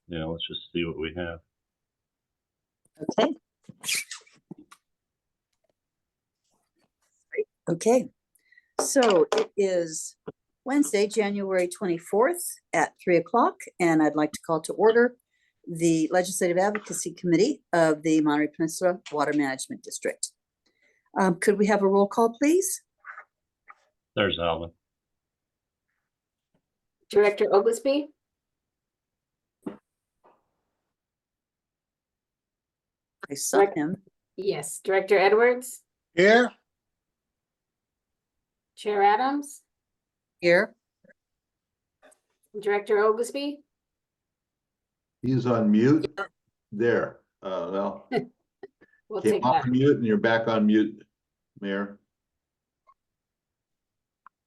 let's just see what we have. Okay. Okay. So it is Wednesday, January 24th at 3 o'clock, and I'd like to call to order the Legislative Advocacy Committee of the Monterey Peninsula Water Management District. Could we have a roll call, please? There's Alvin. Director Oglesby. I saw him. Yes. Director Edwards. Here. Chair Adams. Here. Director Oglesby. He's on mute. There. Well, We'll came take off that. mute and you're back on mute, Mayor.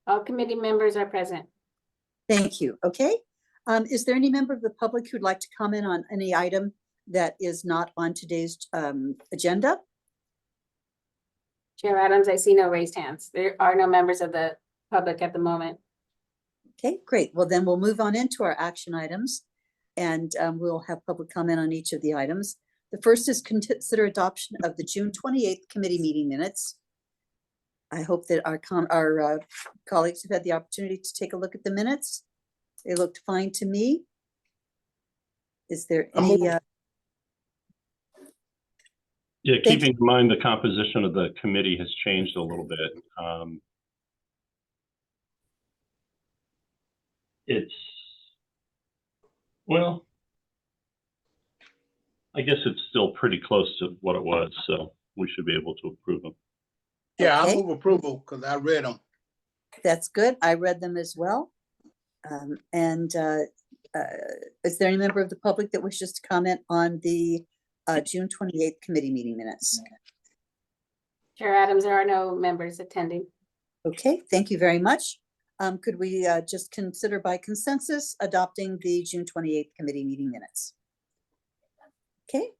All committee members are present. Thank you. Okay. Is there any member of the public who'd like to comment on any item that is not on today's agenda? Chair Adams, I see no raised hands. There are no members of the public at the moment. Okay, great. Well, then we'll move on into our action items, and we'll have public comment on each of the items. The first is consider adoption of the June 28th committee meeting minutes. I hope that our colleagues have had the opportunity to take a look at the minutes. They looked fine to me. Is there any? Yeah, keeping in mind the composition of the committee has changed a little bit. Well, I guess it's still pretty close to what it was, so we should be able to approve them. Yeah, Okay. I move approval because I read them. That's good. I read them as well. Is there any member of the public that wishes to comment on the June 28th committee meeting minutes? Chair Adams, there are no members attending. Okay, thank you very much. Could we just consider by consensus adopting the June 28th committee meeting minutes? Okay,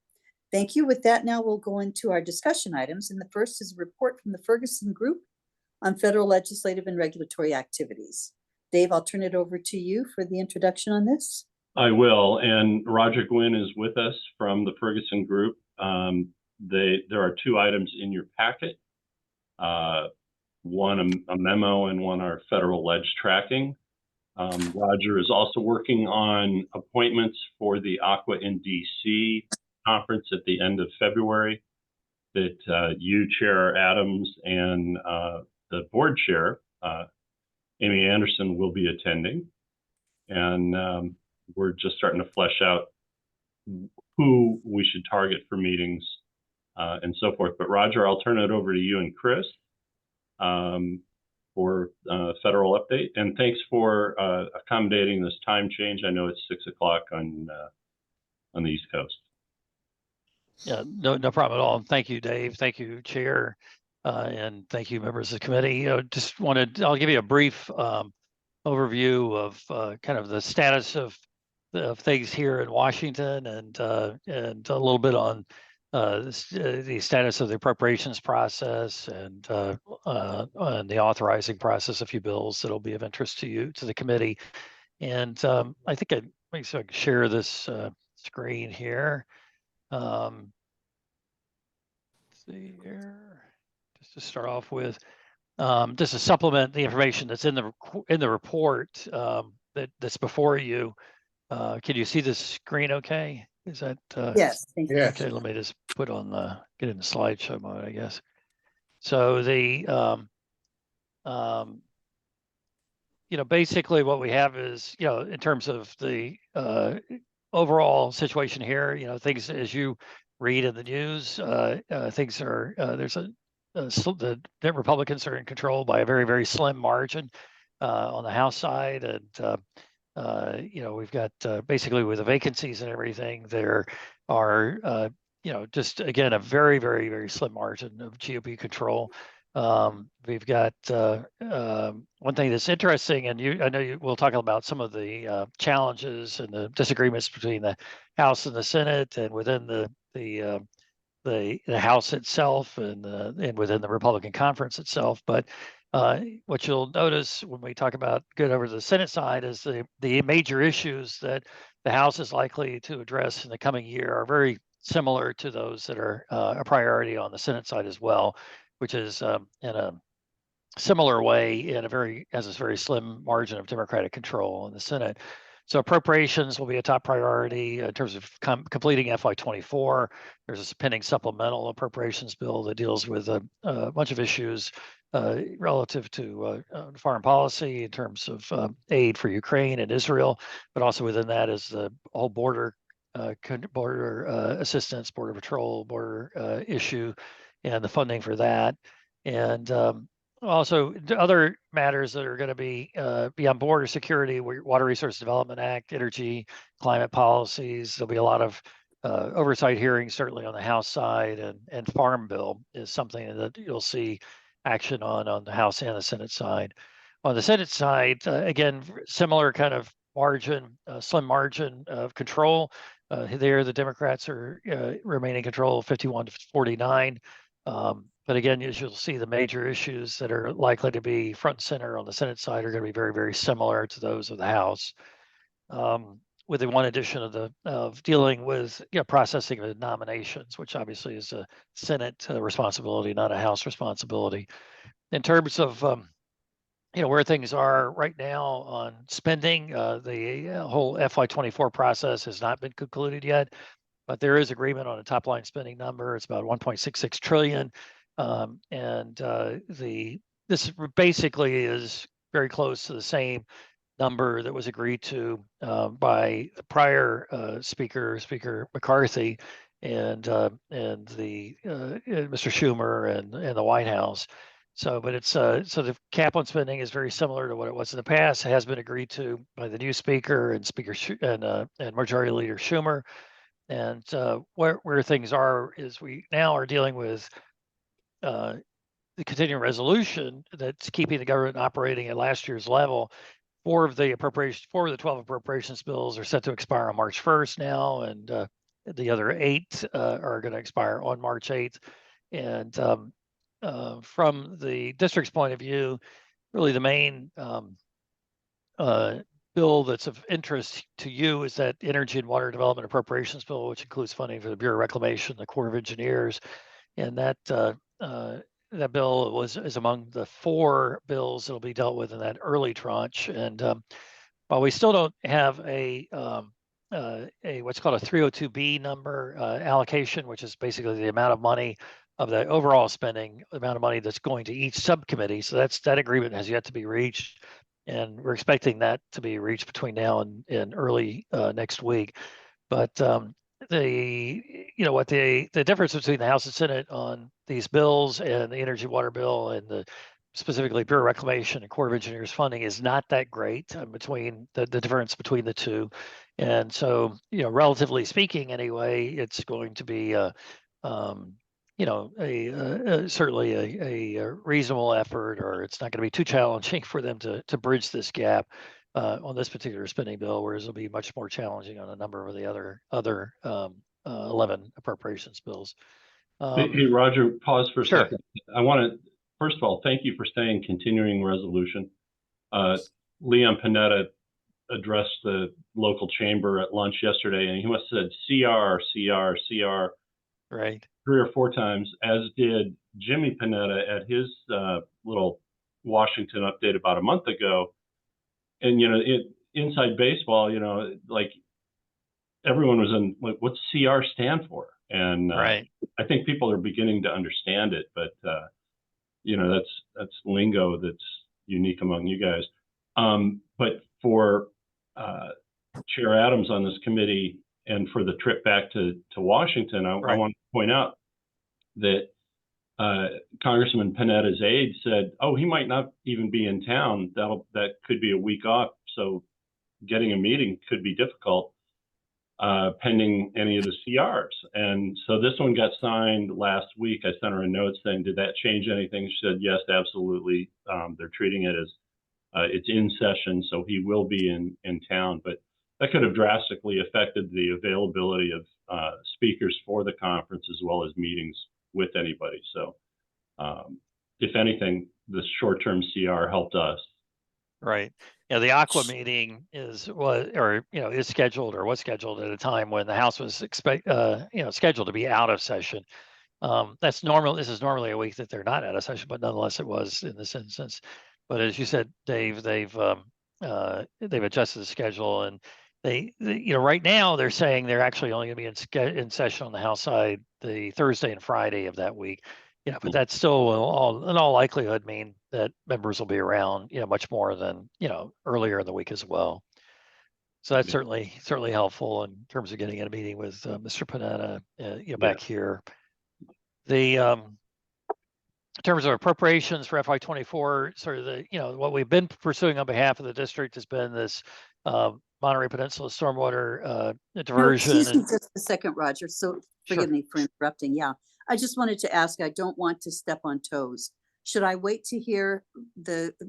thank you. With that, now we'll go into our discussion items. And the first is a report from the Ferguson Group on federal legislative and regulatory activities. Dave, I'll turn it over to you for the introduction on this. I will, and Roger Gwynn is with us from the Ferguson Group. There are two items in your packet. One a memo and one are federal ledge tracking. Roger is also working on appointments for the Aqua in DC conference at the end of February that you, Chair Adams, and the board chair, Amy Anderson, will be attending. And we're just starting to flesh out who we should target for meetings and so forth. But Roger, I'll turn it over to you and Chris for federal update. And thanks for accommodating this time change. I know it's 6 o'clock on the East Coast. Yeah, no problem at all. Thank you, Dave. Thank you, Chair, and thank you, members of the committee. I'll give you a brief overview of kind of the status of things here in Washington, and a little bit on the status of the appropriations process and the authorizing process. A few bills that'll be of interest to you, to the committee. And I think I can share this screen here. Let's see here, just to start off with, just to supplement the information that's in the report that's before you. Can you see the screen okay? Is that Yes, thank you. okay? Let me just put on get in the slideshow mode, I guess. So the basically what we have is, in terms of the overall situation here, things as you read in the news, things are the Republicans are in control by a very, very slim margin on the House side, and we've got basically with the vacancies and everything, there are just again a very, very, very slim margin of GOP control. We've got one thing that's interesting, and I know we'll talk about some of the challenges and the disagreements between the House and the Senate, and within the House itself, and within the Republican conference itself. But what you'll notice when we talk about good over the Senate side is the major issues that the House is likely to address in the coming year are very similar to those that are a priority on the Senate side as well, which is in a similar way has this very slim margin of Democratic control in the Senate. So appropriations will be a top priority in terms of completing FY24. There's a pending supplemental appropriations bill that deals with a bunch of issues relative to foreign policy in terms of aid for Ukraine and Israel, but also within that is the whole border assistance, border patrol, border issue, and the funding for that. And also, other matters that are going to be beyond border security, Water Resource Development Act, energy, climate policies. There'll be a lot of oversight hearings, certainly on the House side, and Farm Bill is something that you'll see action on the House and the Senate side. On the Senate side, again, similar kind of margin, slim margin of control. There, the Democrats are remaining control 51 to 49. But again, as you'll see, the major issues that are likely to be front and center on the Senate side are going to be very, very similar to those of the House, with the one addition of dealing with processing of nominations, which obviously is a Senate responsibility, not a House responsibility. In terms of where things are right now on spending, the whole FY24 process has not been concluded yet, but there is agreement on a top line spending number. It's about 1.66 trillion. This basically is very close to the same number that was agreed to by the prior Speaker McCarthy and Mr. Schumer and the White House. So, but it's so the cap on spending is very similar to what it was in the past. It has been agreed to by the new Speaker and and Majority Leader Schumer. And where things are is we now are dealing with the continuing resolution that's keeping the government operating at last year's level. 4 of the 12 appropriations bills are set to expire on March 1st now, and the other 8 are going to expire on March 8th. And from the district's point of view, really the main bill that's of interest to you is that Energy and Water Development Appropriations Bill, which includes funding for the Bureau of Reclamation, the Corps of Engineers, and that bill is among the 4 bills that'll be dealt with in that early tranche. And while we still don't have a what's called a 302B number allocation, which is basically the amount of money of the overall spending, the amount of money that's going to each subcommittee, so that agreement has yet to be reached. And we're expecting that to be reached between now and early next week. But the difference between the House and Senate on these bills and the energy water bill and the specifically Bureau of Reclamation and Corps of Engineers funding is not that great between the difference between the two. And so, relatively speaking, anyway, it's going to be certainly a reasonable effort, or it's not going to be too challenging for them to bridge this gap on this particular spending bill, whereas it'll be much more challenging on a number of the other 11 appropriations bills. Hey, Roger, pause for a Sure. second. I want to, first of all, thank you for saying continuing resolution. Leon Panetta addressed the local chamber at lunch yesterday, and he must have said CR, CR, CR. Right. 3 or 4 times, as did Jimmy Panetta at his little Washington update about a month ago. And, inside baseball, like everyone was in, like, what's CR stand for? And Right. I think people are beginning to understand it, but, that's lingo that's unique among you guys. But for Chair Adams on this committee and for the trip back to Washington, I want to point out that Congressman Panetta's aide said, "Oh, he might not even be in town. That could be a week off. So getting a meeting could be difficult, pending any of the CRs." And so this one got signed last week. I sent her a note saying, "Did that change anything?" She said, "Yes, absolutely. They're treating it as it's in session, so he will be in town." But that could have drastically affected the availability of speakers for the conference as well as meetings with anybody. So if anything, the short-term CR helped us. Right. the Aqua meeting is scheduled or was scheduled at a time when the House was scheduled to be out of session. That's normal. This is normally a week that they're not out of session, but nonetheless, it was in this instance. But as you said, Dave, they've adjusted the schedule, and they right now they're saying they're actually only going to be in session on the House side the Thursday and Friday of that week. But that's still in all likelihood mean that members will be around, much more than, earlier in the week as well. So that's certainly helpful in terms of getting in a meeting with Mr. Panetta, back here. The in terms of appropriations for FY24, sort of what we've been pursuing on behalf of the district has been this Monterey Peninsula stormwater diversion. Excuse me just a second, Roger. So forgive me for interrupting. Yeah, I just wanted to ask, I don't want to step on toes. Should I wait to hear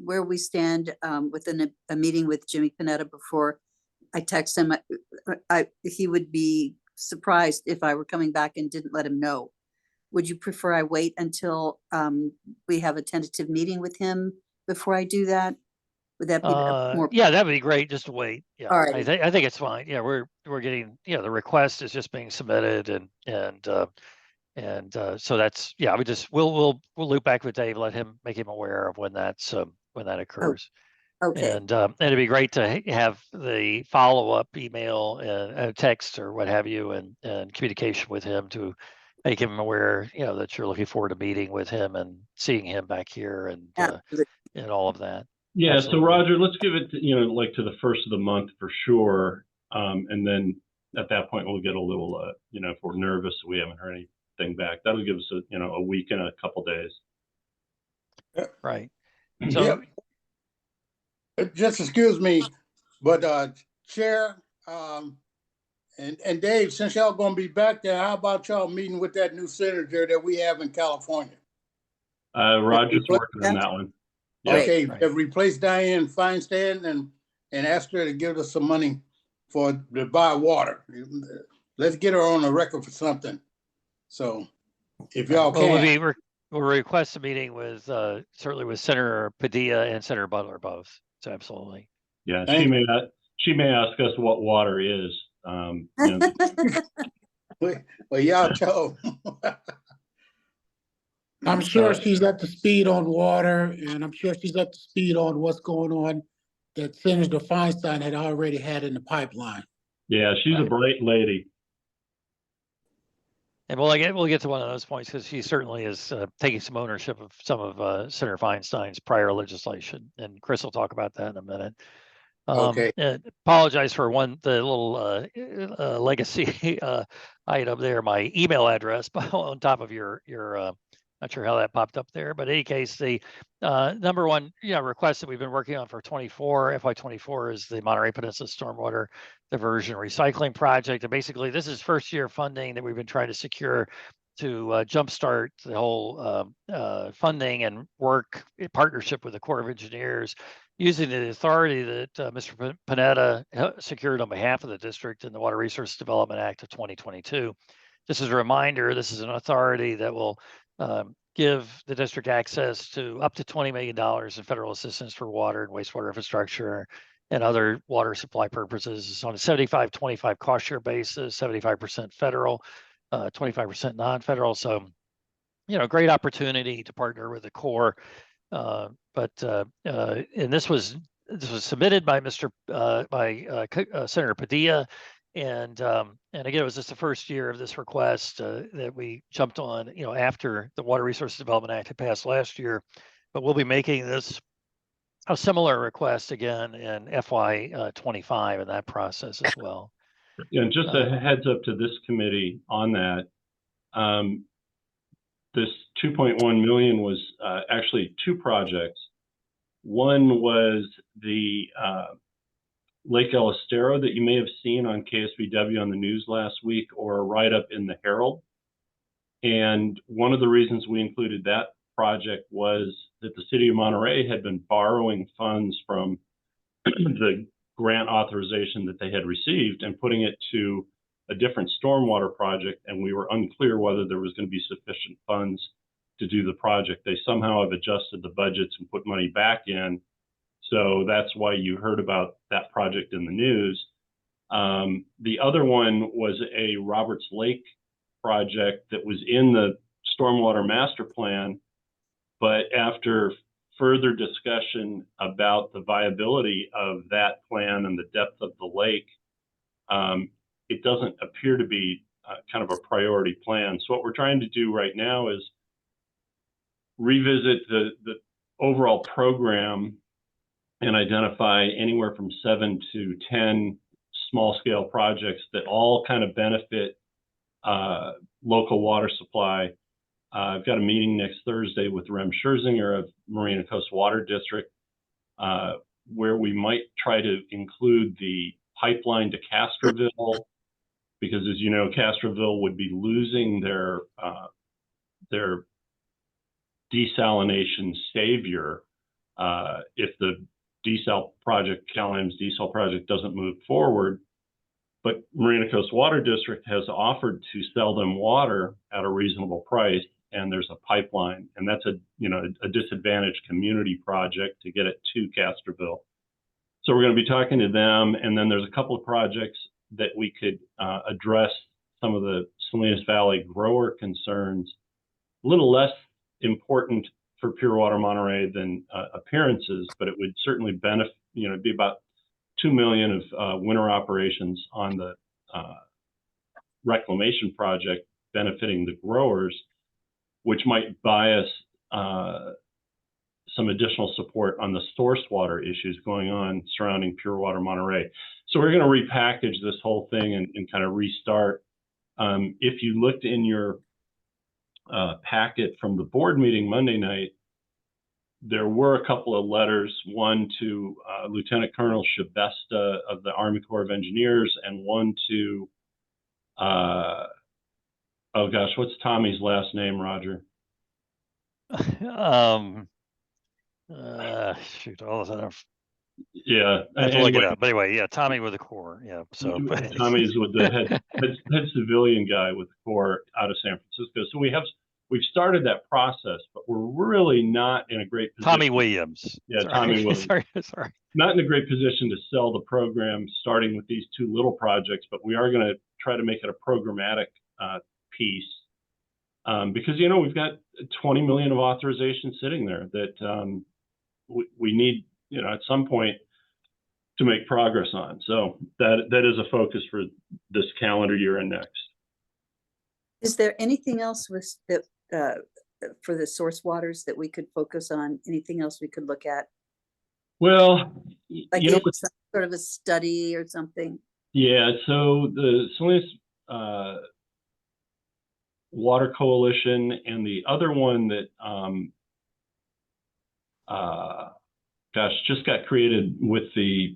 where we stand within a meeting with Jimmy Panetta before I text him? He would be surprised if I were coming back and didn't let him know. Would you prefer I wait until we have a tentative meeting with him before I do that? Would that be more? Yeah, that would be great. Just to wait. Yeah, all right. I think it's fine. Yeah, we're getting, the request is just being submitted, and so that's, we'll loop back with Dave, make him aware of when that occurs. Okay. And it'd be great to have the follow-up email and text or what have you, and communication with him to make him aware, that you're looking forward to meeting with him and seeing him back here, and all of that. Yeah. Absolutely. So Roger, let's give it, to the first of the month for sure. And then at that point, we'll get a little, if we're nervous, we haven't heard anything back. That'll give us a week and a couple days. Right. So just excuse me, but Chair, and Dave, since y'all gonna be back there, how about y'all meeting with that new senator that we have in California? Roger's working on that one. Yeah. Okay, replace Diane Feinstein and ask her to give us some money to buy water. Let's get her on the record for something. So if y'all can. We'll request a meeting with certainly with Senator Padilla and Senator Butler both. So absolutely. Yeah, she may ask us what water is. Well, y'all tell. I'm sure she's up to speed on water, and I'm sure she's up to speed on what's going on that Senator Feinstein had already had in the pipeline. Yeah, she's a bright lady. And we'll get to one of those points because she certainly is taking some ownership of some of Senator Feinstein's prior legislation, and Chris will talk about that in a minute. Okay. Apologize for the little legacy item there, my email address on top of your not sure how that popped up there, but in any case, the number one request that we've been working on for FY24 is the Monterey Peninsula Stormwater Diversion Recycling Project. And basically, this is first year funding that we've been trying to secure to jumpstart the whole funding and work in partnership with the Corps of Engineers, using the authority that Mr. Panetta secured on behalf of the district in the Water Resources Development Act of 2022. Just as a reminder, this is an authority that will give the district access to up to $20 million in federal assistance for water and wastewater infrastructure and other water supply purposes. It's on a 75-25 cost share basis, 75% federal, 25% non-federal. So, great opportunity to partner with the Corps. And this was submitted by Senator Padilla. And again, it was just the first year of this request that we jumped on, after the Water Resources Development Act had passed last year. But we'll be making this a similar request again in FY25 in that process as well. Yeah, and just a heads up to this committee on that. This 2.1 million was actually two projects. One was the Lake El Estero that you may have seen on KSVW on the news last week, or a write-up in the Herald. And one of the reasons we included that project was that the city of Monterey had been borrowing funds from the grant authorization that they had received and putting it to a different stormwater project, and we were unclear whether there was going to be sufficient funds to do the project. They somehow have adjusted the budgets and put money back in. So that's why you heard about that project in the news. The other one was a Roberts Lake project that was in the Stormwater Master Plan, but after further discussion about the viability of that plan and the depth of the lake, it doesn't appear to be kind of a priority plan. So what we're trying to do right now is revisit the overall program and identify anywhere from 7 to 10 small scale projects that all kind of benefit local water supply. I've got a meeting next Thursday with Rem Scherzinger of Marina Coast Water District, where we might try to include the pipeline to Castroville, because as you know, Castroville would be losing their desalination savior if the desal project, Cal-Am's desal project, doesn't move forward. But Marina Coast Water District has offered to sell them water at a reasonable price, and there's a pipeline, and that's a disadvantaged community project to get it to Castroville. So we're going to be talking to them, and then there's a couple of projects that we could address some of the Salinas Valley grower concerns, a little less important for Pure Water Monterey than appearances, but it would certainly benefit, it'd be about $2 million of winter operations on the reclamation project benefiting the growers, which might buy us some additional support on the source water issues going on surrounding Pure Water Monterey. So we're going to repackage this whole thing and kind of restart. If you looked in your packet from the board meeting Monday night, there were a couple of letters, one to Lieutenant Colonel Shabesta of the Army Corps of Engineers, and one to, oh gosh, what's Tommy's last name, Roger? Shoot, all of a sudden Yeah, I have to look it up. But anyway, yeah, Tommy with the Corps. Yeah, so Tommy's with the head civilian guy with the Corps out of San Francisco. So we've started that process, but we're really not in a great position. Tommy Williams. Yeah, sorry. Tommy Williams. sorry. Not in a great position to sell the program, starting with these two little projects, but we are going to try to make it a programmatic piece. Because, we've got 20 million of authorization sitting there that we need, at some point to make progress on. So that is a focus for this calendar year and next. Is there anything else with that for the source waters that we could focus on? Anything else we could look at? Well, Like some sort of a study or something? Yeah, so the Salinas Water Coalition and the other one that just got created with the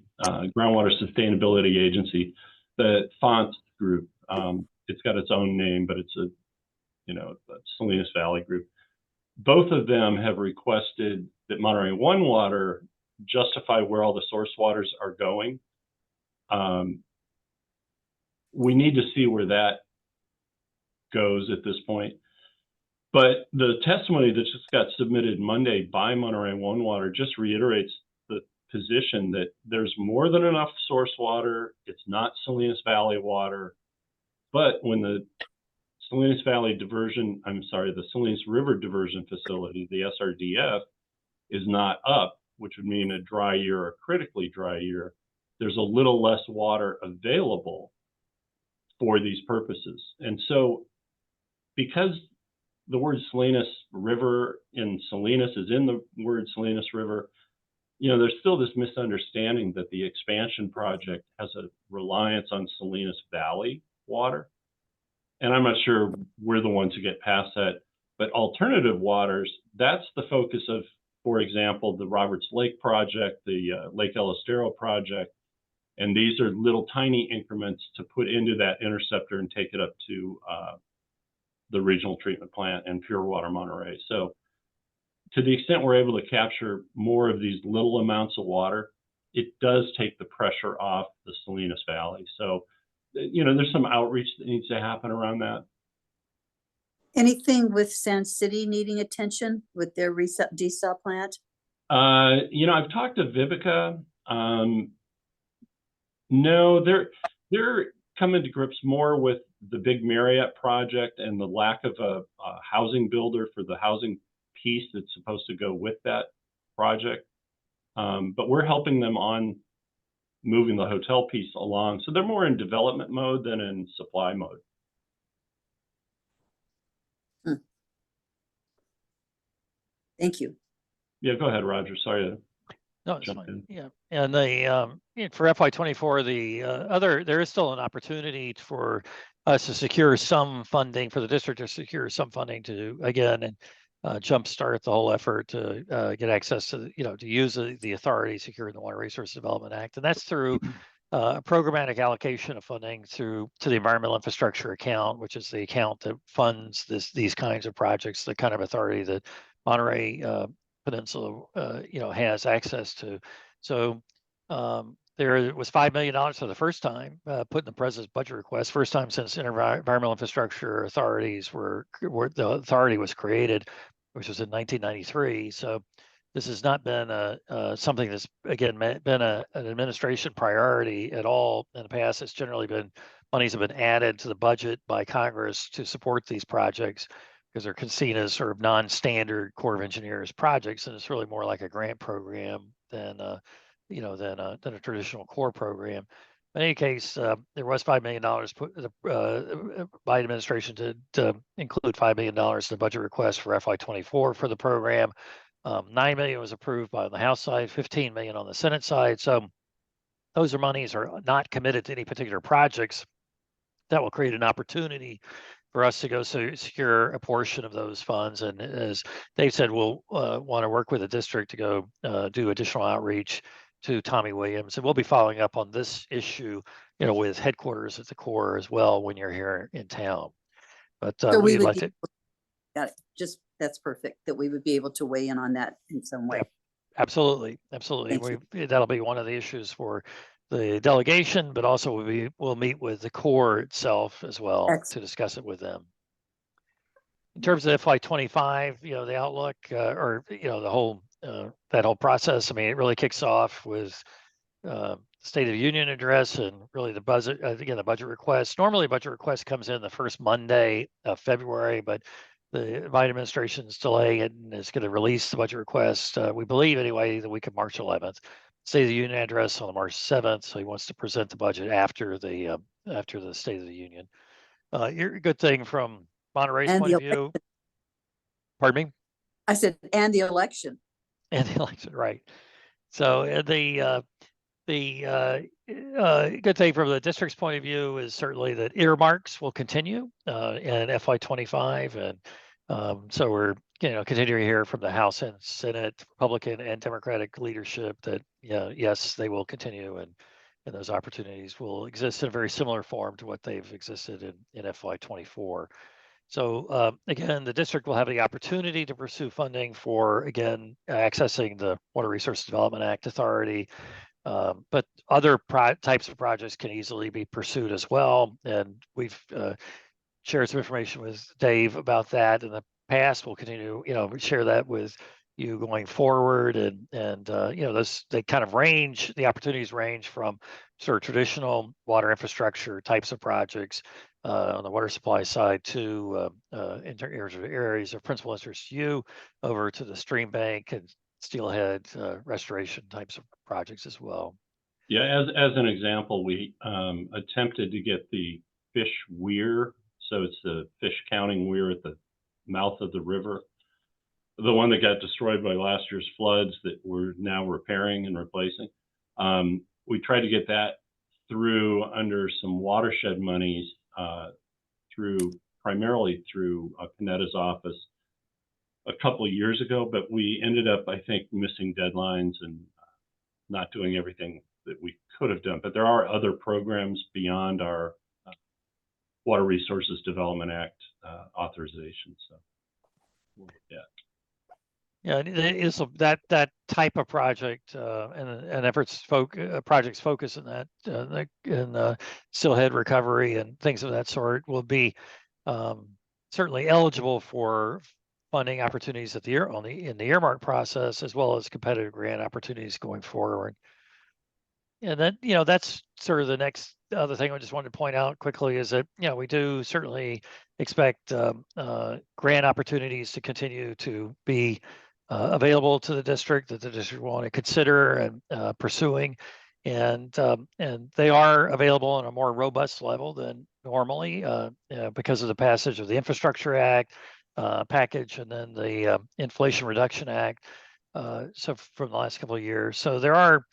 Groundwater Sustainability Agency, the FONT group. It's got its own name, but it's a Salinas Valley group. Both of them have requested that Monterey One Water justify where all the source waters are going. We need to see where that goes at this point. But the testimony that just got submitted Monday by Monterey One Water just reiterates the position that there's more than enough source water. It's not Salinas Valley water. But when the Salinas River Diversion Facility, the SRDF, is not up, which would mean a dry year or critically dry year, there's a little less water available for these purposes. And so because the word Salinas River in Salinas is in the word Salinas River, there's still this misunderstanding that the expansion project has a reliance on Salinas Valley water. And I'm not sure we're the ones who get past that. But alternative waters, that's the focus of, for example, the Roberts Lake project, the Lake El Estero project. And these are little tiny increments to put into that interceptor and take it up to the regional treatment plant and Pure Water Monterey. So to the extent we're able to capture more of these little amounts of water, it does take the pressure off the Salinas Valley. So, there's some outreach that needs to happen around that. Anything with Sand City needing attention with their desal plant? I've talked to Vivica. No, they're coming to grips more with the big Marriott project and the lack of a housing builder for the housing piece that's supposed to go with that project. But we're helping them on moving the hotel piece along. So they're more in development mode than in supply mode. Thank you. Yeah, go ahead, Roger. Sorry to No, it's jump fine. in. Yeah, and for FY24, there is still an opportunity for us to secure some funding for the district to secure some funding to again and jumpstart the whole effort to get access to to use the authority secured in the Water Resource Development Act, and that's through a programmatic allocation of funding to the environmental infrastructure account, which is the account that funds these kinds of projects, the kind of authority that Monterey Peninsula has access to. So there was $5 million for the first time put in the president's budget request, first time since environmental infrastructure authorities were the authority was created, which was in 1993. So this has not been something that's again been an administration priority at all in the past. It's generally been monies have been added to the budget by Congress to support these projects because they're seen as sort of non-standard Corps of Engineers projects, and it's really more like a grant program than than a traditional Corps program. In any case, there was $5 million put by administration to include $5 million in the budget request for FY24 for the program. 9 million was approved by the House side, 15 million on the Senate side. So those monies are not committed to any particular projects. That will create an opportunity for us to go secure a portion of those funds. And as Dave said, we'll want to work with the district to go do additional outreach to Tommy Williams. And we'll be following up on this issue, with headquarters at the Corps as well when you're here in town. But So we we'd would like be, to. got it. Just, that's perfect, that we would be able to weigh in on that in some way. Yep. Absolutely. Thank you. That'll be one of the issues for the delegation, but also we'll meet with the Corps itself as well Excellent. to discuss it with them. In terms of FY25, the outlook or the whole that whole process. I mean, it really kicks off with the State of the Union address and really the budget. Again, the budget request. Normally, budget request comes in the first Monday of February, but the Biden administration's delaying it and is going to release the budget request. We believe anyway the week of March 11th. State of the Union address on March 7th. So he wants to present the budget after the State of the Union. You're a good thing from Monterey's And point the of view. Pardon me? I said, and the election. And the election, right. So the good thing from the district's point of view is certainly that earmarks will continue in FY25, and so we're continuing to hear from the House and Senate, Republican and Democratic leadership that yes, they will continue, and those opportunities will exist in a very similar form to what they've existed in FY24. So again, the district will have the opportunity to pursue funding for, again, accessing the Water Resource Development Act authority, but other types of projects can easily be pursued as well. And we've shared some information with Dave about that in the past. We'll continue to, share that with you going forward. And they kind of range, the opportunities range from sort of traditional water infrastructure types of projects on the water supply side to areas of principal interest to you, over to the stream bank and steelhead restoration types of projects as well. Yeah, as an example, we attempted to get the fish weir, so it's the fish counting weir at the mouth of the river, the one that got destroyed by last year's floods that we're now repairing and replacing. We tried to get that through under some watershed monies primarily through Panetta's office a couple of years ago, but we ended up, I think, missing deadlines and not doing everything that we could have done. But there are other programs beyond our Water Resources Development Act authorization. So, yeah. Yeah, that type of project and projects focus in that in steelhead recovery and things of that sort will be certainly eligible for funding opportunities at the in the earmark process, as well as competitive grant opportunities going forward. And then, that's sort of the next other thing I just wanted to point out quickly is that, we do certainly expect grant opportunities to continue to be available to the district that the district will want to consider and pursuing. And they are available on a more robust level than normally because of the passage of the Infrastructure Act package and then the Inflation Reduction Act. So from the last couple of years. So there are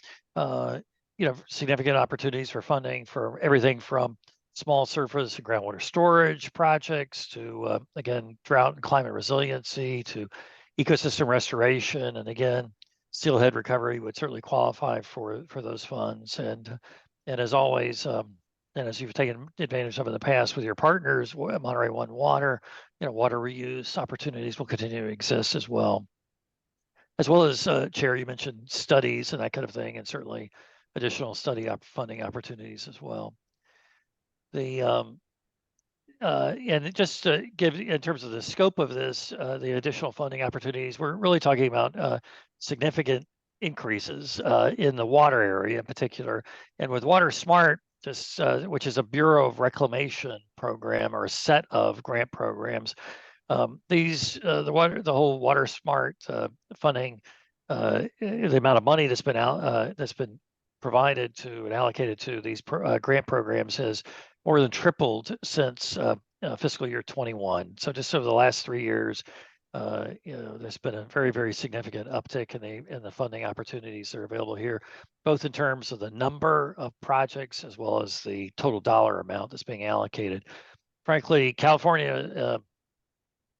significant opportunities for funding for everything from small surface and groundwater storage projects to, again, drought and climate resiliency to ecosystem restoration. And again, steelhead recovery would certainly qualify for those funds. And as always, and as you've taken advantage of in the past with your partners, Monterey One Water, water reuse opportunities will continue to exist as well. As well as, Chair, you mentioned studies and that kind of thing, and certainly additional funding opportunities as well. And just to give, in terms of the scope of this, the additional funding opportunities, we're really talking about significant increases in the water area in particular. And with Water Smart, which is a Bureau of Reclamation program or a set of grant programs, the whole Water Smart funding, the amount of money that's been provided to and allocated to these grant programs has more than tripled since fiscal year 21. So just over the last 3 years, there's been a very, very significant uptick in the funding opportunities that are available here, both in terms of the number of projects as well as the total dollar amount that's being allocated. Frankly, California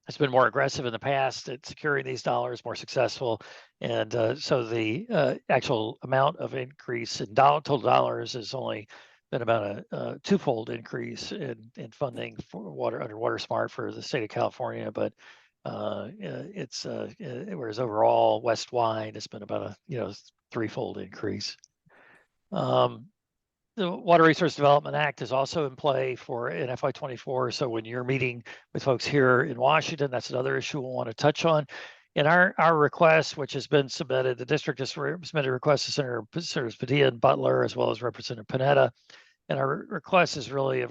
has been more aggressive in the past at securing these dollars, more successful. And so the actual amount of increase in total dollars has only been about a twofold increase in funding for under Water Smart for the state of California. But it's whereas overall West-wide, it's been about a threefold increase. The Water Resource Development Act is also in play in FY24. So when you're meeting with folks here in Washington, that's another issue we'll want to touch on. In our request, which has been submitted, the district has submitted a request to Senators Padilla and Butler, as well as Representative Panetta. And our request is really a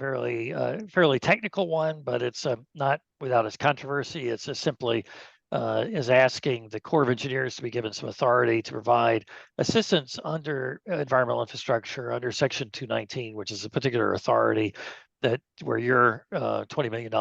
fairly technical one, but it's not without its controversy. It's just simply is asking the Corps of Engineers to be given some authority to provide assistance under environmental infrastructure under Section 219, which is a particular authority where your $20 million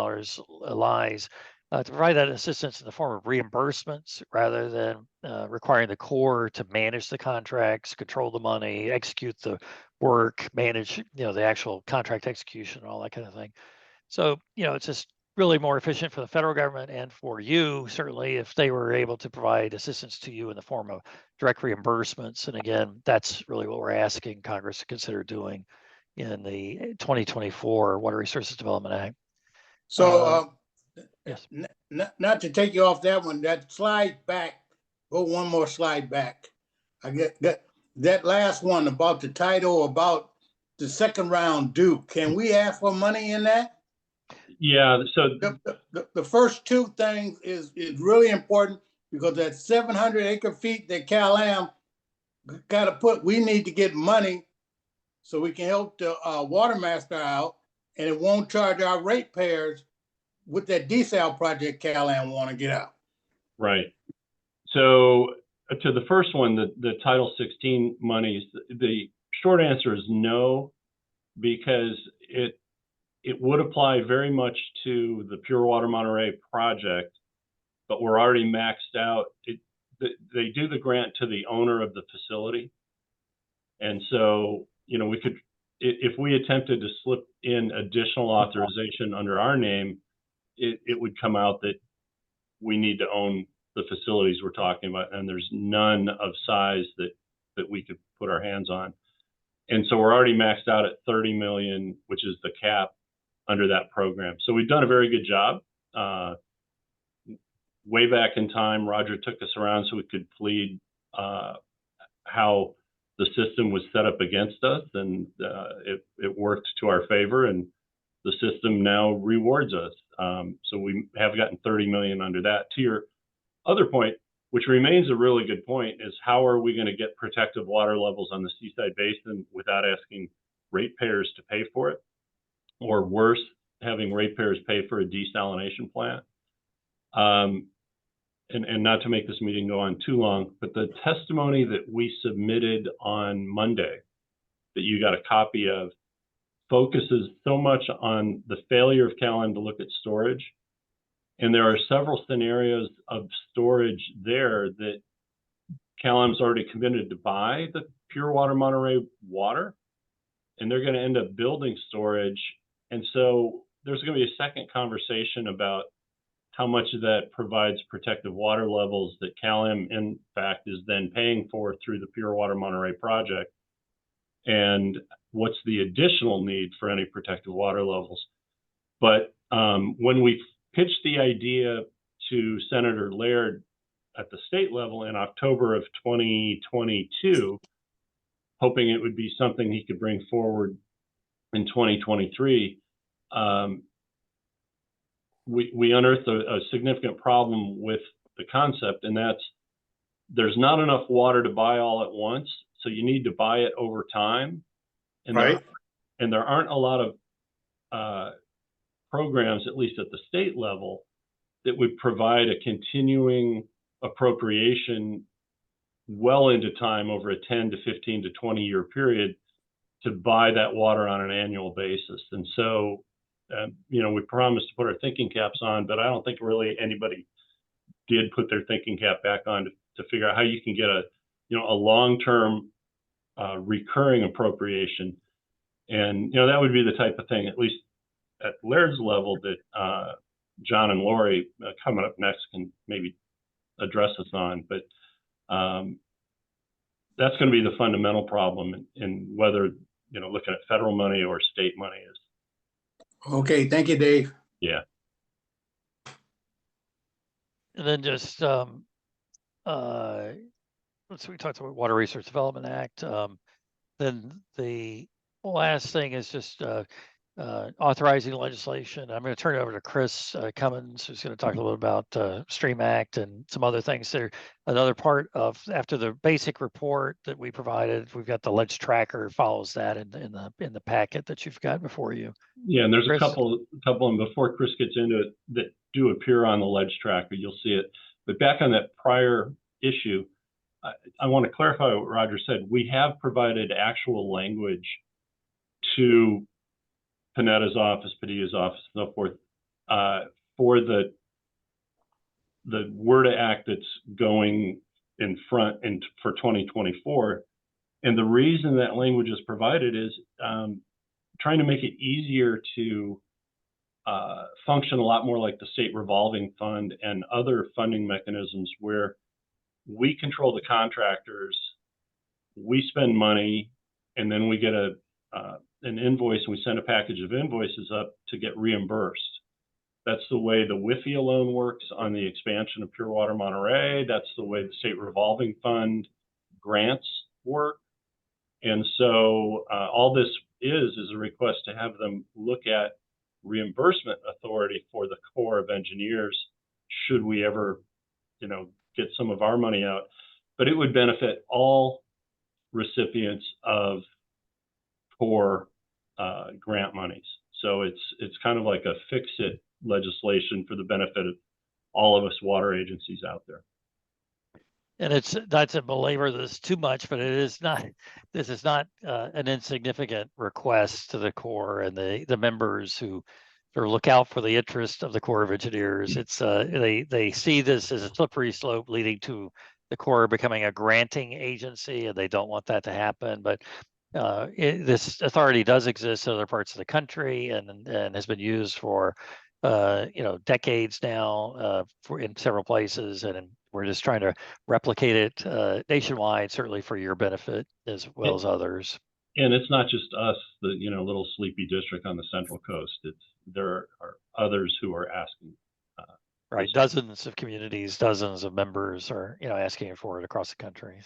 lies, to provide that assistance in the form of reimbursements rather than requiring the Corps to manage the contracts, control the money, execute the work, manage the actual contract execution, all that kind of thing. So it's just really more efficient for the federal government and for you, certainly, if they were able to provide assistance to you in the form of direct reimbursements. And again, that's really what we're asking Congress to consider doing in the 2024 Water Resources Development Act. So, yes. Not to take you off that one, that slide back, go one more slide back. I get that last one about the title, about the second round due. Can we ask for money in that? Yeah, so the first two things is really important because that 700 acre feet that Cal-Am we need to get money so we can help the water master out, and it won't charge our ratepayers with that desal project Cal-Am want to get out. right. So to the first one, the Title 16 monies, the short answer is no, because it would apply very much to the Pure Water Monterey project, but we're already maxed out. They do the grant to the owner of the facility. And so, we could, if we attempted to slip in additional authorization under our name, it would come out that we need to own the facilities we're talking about, and there's none of size that we could put our hands on. And so we're already maxed out at 30 million, which is the cap under that program. So we've done a very good job. Way back in time, Roger took us around so we could plead how the system was set up against us, and it worked to our favor, and the system now rewards us. So we have gotten 30 million under that. To your other point, which remains a really good point, is how are we going to get protective water levels on the Seaside Basin without asking ratepayers to pay for it? Or worse, having ratepayers pay for a desalination plant? And not to make this meeting go on too long, but the testimony that we submitted on Monday, that you got a copy of, focuses so much on the failure of CalM to look at storage. And there are several scenarios of storage there that CalM's already committed to buy the Pure Water Monterey water, and they're going to end up building storage. And so there's going to be a second conversation about how much of that provides protective water levels that CalM, in fact, is then paying for through the Pure Water Monterey project, and what's the additional need for any protective water levels. But when we pitched the idea to Senator Laird at the state level in October of 2022, hoping it would be something he could bring forward in 2023, we unearthed a significant problem with the concept, and that's there's not enough water to buy all at once, so you need to buy it over time. And Right. there aren't a lot of programs, at least at the state level, that would provide a continuing appropriation well into time over a 10 to 15 to 20 year period to buy that water on an annual basis. And so, we promised to put our thinking caps on, but I don't think really anybody did put their thinking cap back on to figure out how you can get a long-term recurring appropriation. And, that would be the type of thing, at least at Laird's level, that John and Lori coming up next can maybe address us on. But that's going to be the fundamental problem in whether, looking at federal money or state money is. Okay, thank you, Dave. Yeah. And then just, let's see, we talked about Water Resource Development Act. Then the last thing is just authorizing legislation. I'm going to turn it over to Chris Cummins, who's going to talk a little bit about Stream Act and some other things there. Another part of, after the basic report that we provided, we've got the Ledge Tracker follows that in the packet that you've got before you. Yeah, and there's Chris? a couple, and before Chris gets into it, that do appear on the Ledge Tracker. You'll see it. But back on that prior issue, I want to clarify what Roger said. We have provided actual language to Panetta's office, Padilla's office, and so forth, for the WRDA Act that's going in front and for 2024. And the reason that language is provided is trying to make it easier to function a lot more like the state revolving fund and other funding mechanisms where we control the contractors, we spend money, and then we get an invoice, and we send a package of invoices up to get reimbursed. That's the way the WIFIA loan works on the expansion of Pure Water Monterey. That's the way the state revolving fund grants work. And so all this is a request to have them look at reimbursement authority for the Corps of Engineers should we ever, get some of our money out. But it would benefit all recipients of Corps grant monies. So it's kind of like a fix-it legislation for the benefit of all of us water agencies out there. And it's not to belabor this too much, but this is not an insignificant request to the Corps and the members who sort of look out for the interest of the Corps of Engineers. It's they see this as a slippery slope leading to the Corps becoming a granting agency, and they don't want that to happen. But this authority does exist in other parts of the country and has been used for decades now in several places, and we're just trying to replicate it nationwide, certainly for your benefit as well as others. And it's not just us, the little sleepy district on the Central Coast. There are others who are asking. Right, dozens of communities, dozens of members are asking for it across the country.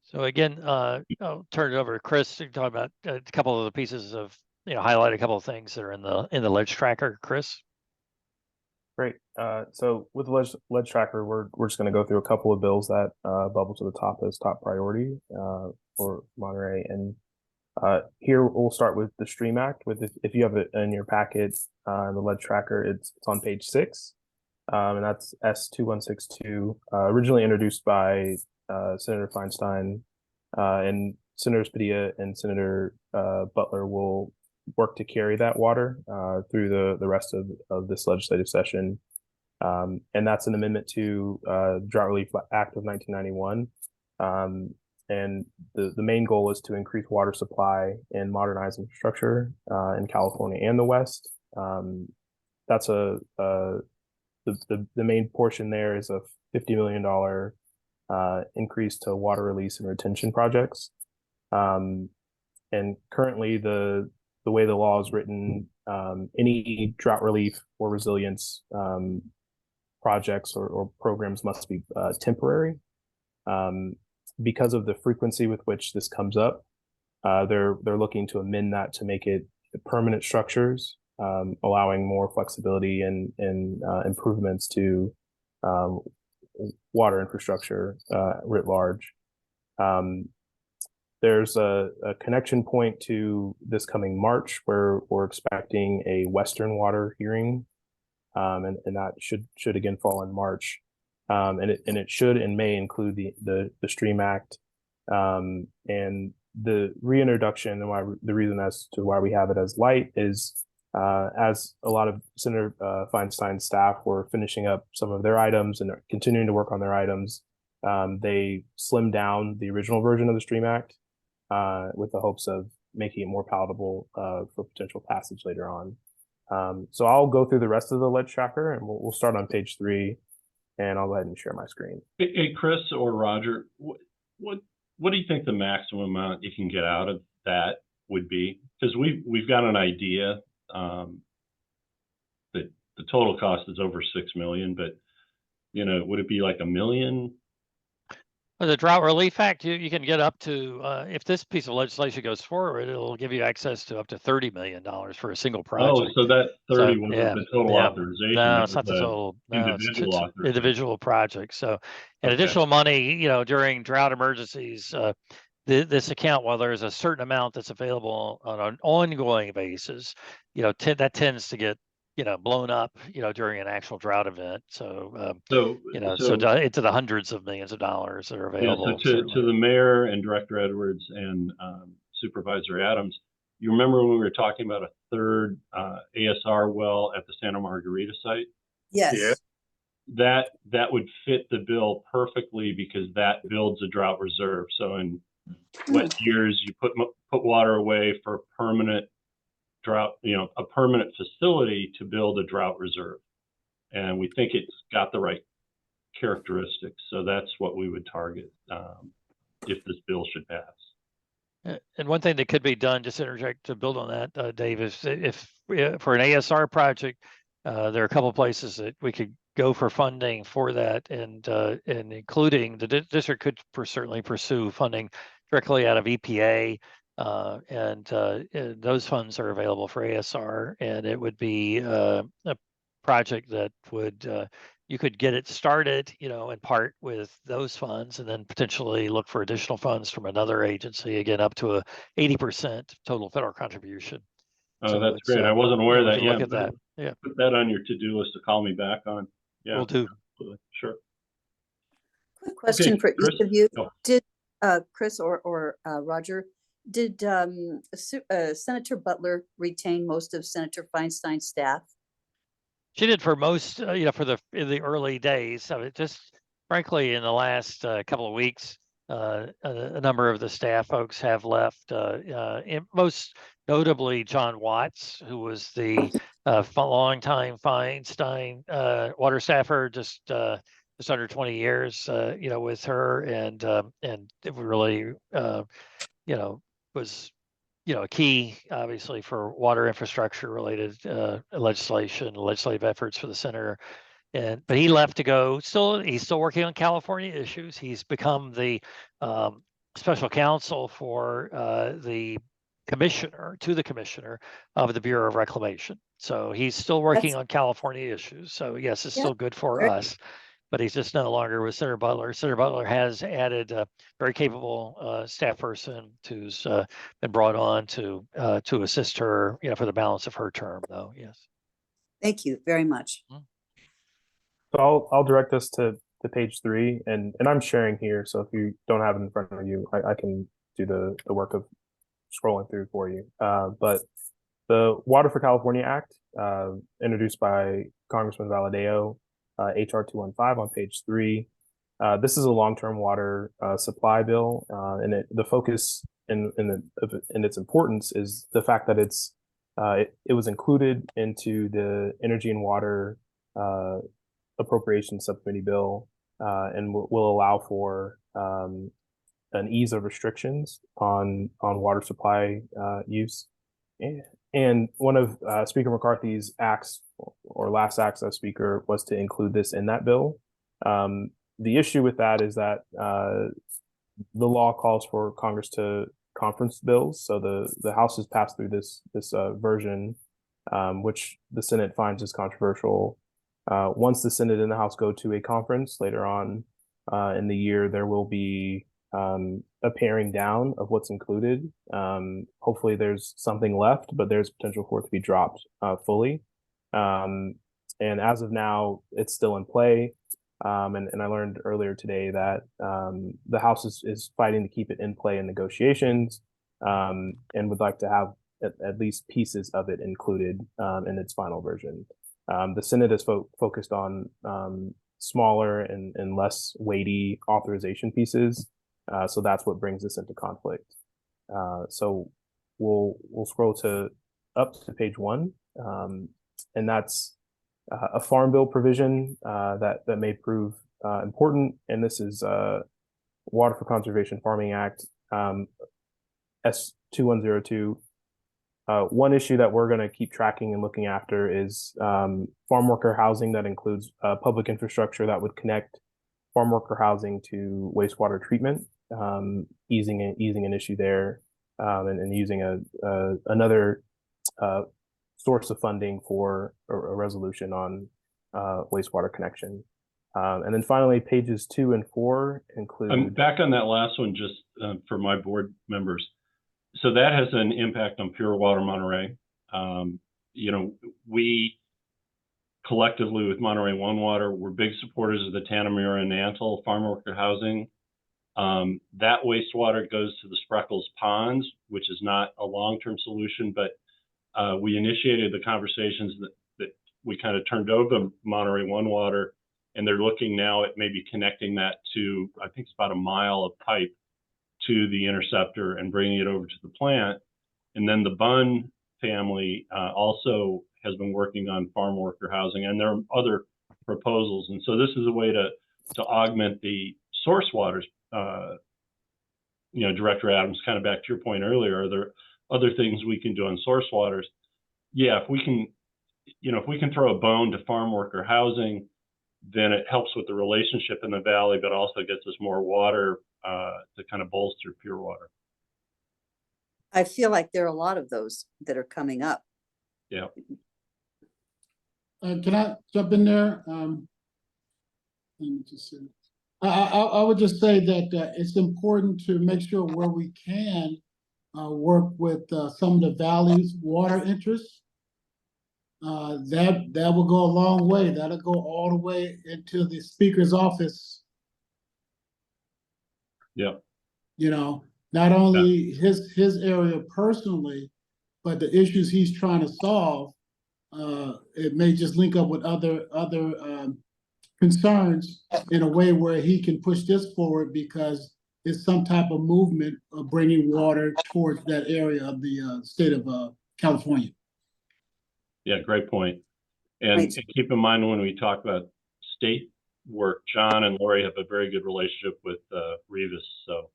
So again, I'll turn it over to Chris to talk about a couple of the pieces of highlight a couple of things that are in the ledge tracker, Chris. Great. So with the ledge tracker, we're just going to go through a couple of bills that bubble to the top as top priority for Monterey. And here we'll start with the Stream Act. If you have it in your packet, the ledge tracker, it's on page 6, and that's S2162, originally introduced by Senator Feinstein, and Senators Padilla and Senator Butler will work to carry that water through the rest of this legislative session. And that's an amendment to Drought Relief Act of 1991. And the main goal is to increase water supply and modernize infrastructure in California and the West. That's the main portion there is a $50 million increase to water release and retention projects. And currently the way the law is written, any drought relief or resilience projects or programs must be temporary. Because of the frequency with which this comes up, they're looking to amend that to make it permanent structures, allowing more flexibility and improvements to water infrastructure writ large. There's a connection point to this coming March where we're expecting a Western water hearing, and that should again fall in March, and it should and may include the Stream Act, and the reintroduction, and the reason as to why we have it as light is as a lot of Senator Feinstein's staff were finishing up some of their items and are continuing to work on their items. They slimmed down the original version of the Stream Act with the hopes of making it more palatable for potential passage later on. So I'll go through the rest of the ledge tracker, and we'll start on page 3, and I'll go ahead and share my screen. Hey, Chris or Roger, what do you think the maximum amount you can get out of that would be? Because we've got an idea that the total cost is over $6 million, but would it be like $1 million? The Drought Relief Act, you can get up to, if this piece of legislation goes forward, it'll give you access to up to $30 million for a single project. Oh, so that 30 So, wasn't yeah, the total yeah. authorization. No, it it's not was the total. No, it's individual authorization. individual projects. So, and Okay. additional money, during drought emergencies, this account, while there's a certain amount that's available on an ongoing basis, that tends to get, blown up, during an actual drought event. So, So into the hundreds of millions of dollars that are available. Yeah, so to the mayor and Director Edwards and Supervisor Adams, you remember when we were talking about a third ASR well at the Santa Margarita site? Yes. Yeah. That would fit the bill perfectly because that builds a drought reserve. So in wet years, you put water away for permanent drought, a permanent facility to build a drought reserve. And we think it's got the right characteristics. So that's what we would target if this bill should pass. And one thing that could be done, just to interject to build on that, Dave, is if for an ASR project, there are a couple of places that we could go for funding for that, and including the district could certainly pursue funding directly out of EPA, and those funds are available for ASR, and it would be a project that would you could get it started, in part with those funds, and then potentially look for additional funds from another agency, again, up to a 80% total federal contribution. Oh, So that's it's, great. I wasn't aware of we that can yet. look at that. Yeah, Put that on your to-do list to call me back on. Yeah, we'll do. absolutely. Sure. Quick question for Chris? each of you. No. Did Chris or Roger, did Senator Butler retain most of Senator Feinstein's staff? She did for most, in the early days. So it just, frankly, in the last couple of weeks, a number of the staff folks have left. Most notably, John Watts, who was the longtime Feinstein water staffer, just under 20 years, with her, and it really, was. A key, obviously, for water infrastructure related legislative efforts for the center. But he left to go. He's still working on California issues. He's become the special counsel for the commissioner of the Bureau of Reclamation. So he's still working That's- on California issues. So yes, it's Yeah, still good for very- us, but he's just no longer with Senator Butler. Senator Butler has added a very capable staff person who's been brought on to assist her, for the balance of her term, though. Yes. Thank you very much. So I'll direct us to page 3, and I'm sharing here. So if you don't have it in front of you, I can do the work of scrolling through for you. But the Water for California Act, introduced by Congressman Valadeo, HR 215 on page 3. This is a long-term water supply bill, and the focus in its importance is the fact that it was included into the Energy and Water Appropriations Subcommittee bill, and will allow for an ease of restrictions on water supply use. And one of Speaker McCarthy's acts, or last acts as Speaker, was to include this in that bill. The issue with that is that the law calls for Congress to conference bills. So the House has passed through this version, which the Senate finds is controversial. Once the Senate and the House go to a conference later on in the year, there will be a paring down of what's included. Hopefully there's something left, but there's potential for it to be dropped fully. And as of now, it's still in play. And I learned earlier today that the House is fighting to keep it in play in negotiations, and would like to have at least pieces of it included in its final version. The Senate is focused on smaller and less weighty authorization pieces. So that's what brings us into conflict. So we'll scroll up to page 1, and that's a farm bill provision that may prove important. And this is Water for Conservation Farming Act, S2102. One issue that we're going to keep tracking and looking after is farm worker housing that includes public infrastructure that would connect farm worker housing to wastewater treatment, easing an issue there, and using another source of funding for a resolution on wastewater connection. And then finally, pages 2 and 4 include. I'm back on that last one, just for my board members. So that has an impact on Pure Water Monterey. We collectively with Monterey One Water, we're big supporters of the Tanamura and Nantle farm worker housing. That wastewater goes to the Spreckles ponds, which is not a long-term solution, but we initiated the conversations that we kind of turned over to Monterey One Water, and they're looking now at maybe connecting that to, I think it's about a mile of pipe to the interceptor and bringing it over to the plant. And then the Bunn family also has been working on farm worker housing, and there are other proposals. And so this is a way to augment the source waters. Director Adams, kind of back to your point earlier, are there other things we can do on source waters? Yeah, if we can throw a bone to farm worker housing, then it helps with the relationship in the valley, but also gets us more water to kind of bolster pure water. I feel like there are a lot of those that are coming up. Yeah. Can I jump in there? Let me just see. I would just say that it's important to make sure where we can work with some of the valley's water interests. That will go a long way. That'll go all the way into the speaker's office. Yeah. Not only his area personally, but the issues he's trying to solve. It may just link up with other concerns in a way where he can push this forward because it's some type of movement of bringing water towards that area of the state of California. Yeah, great point. And Right. keep in mind when we talk about state work, John and Lori have a very good relationship with Revis, so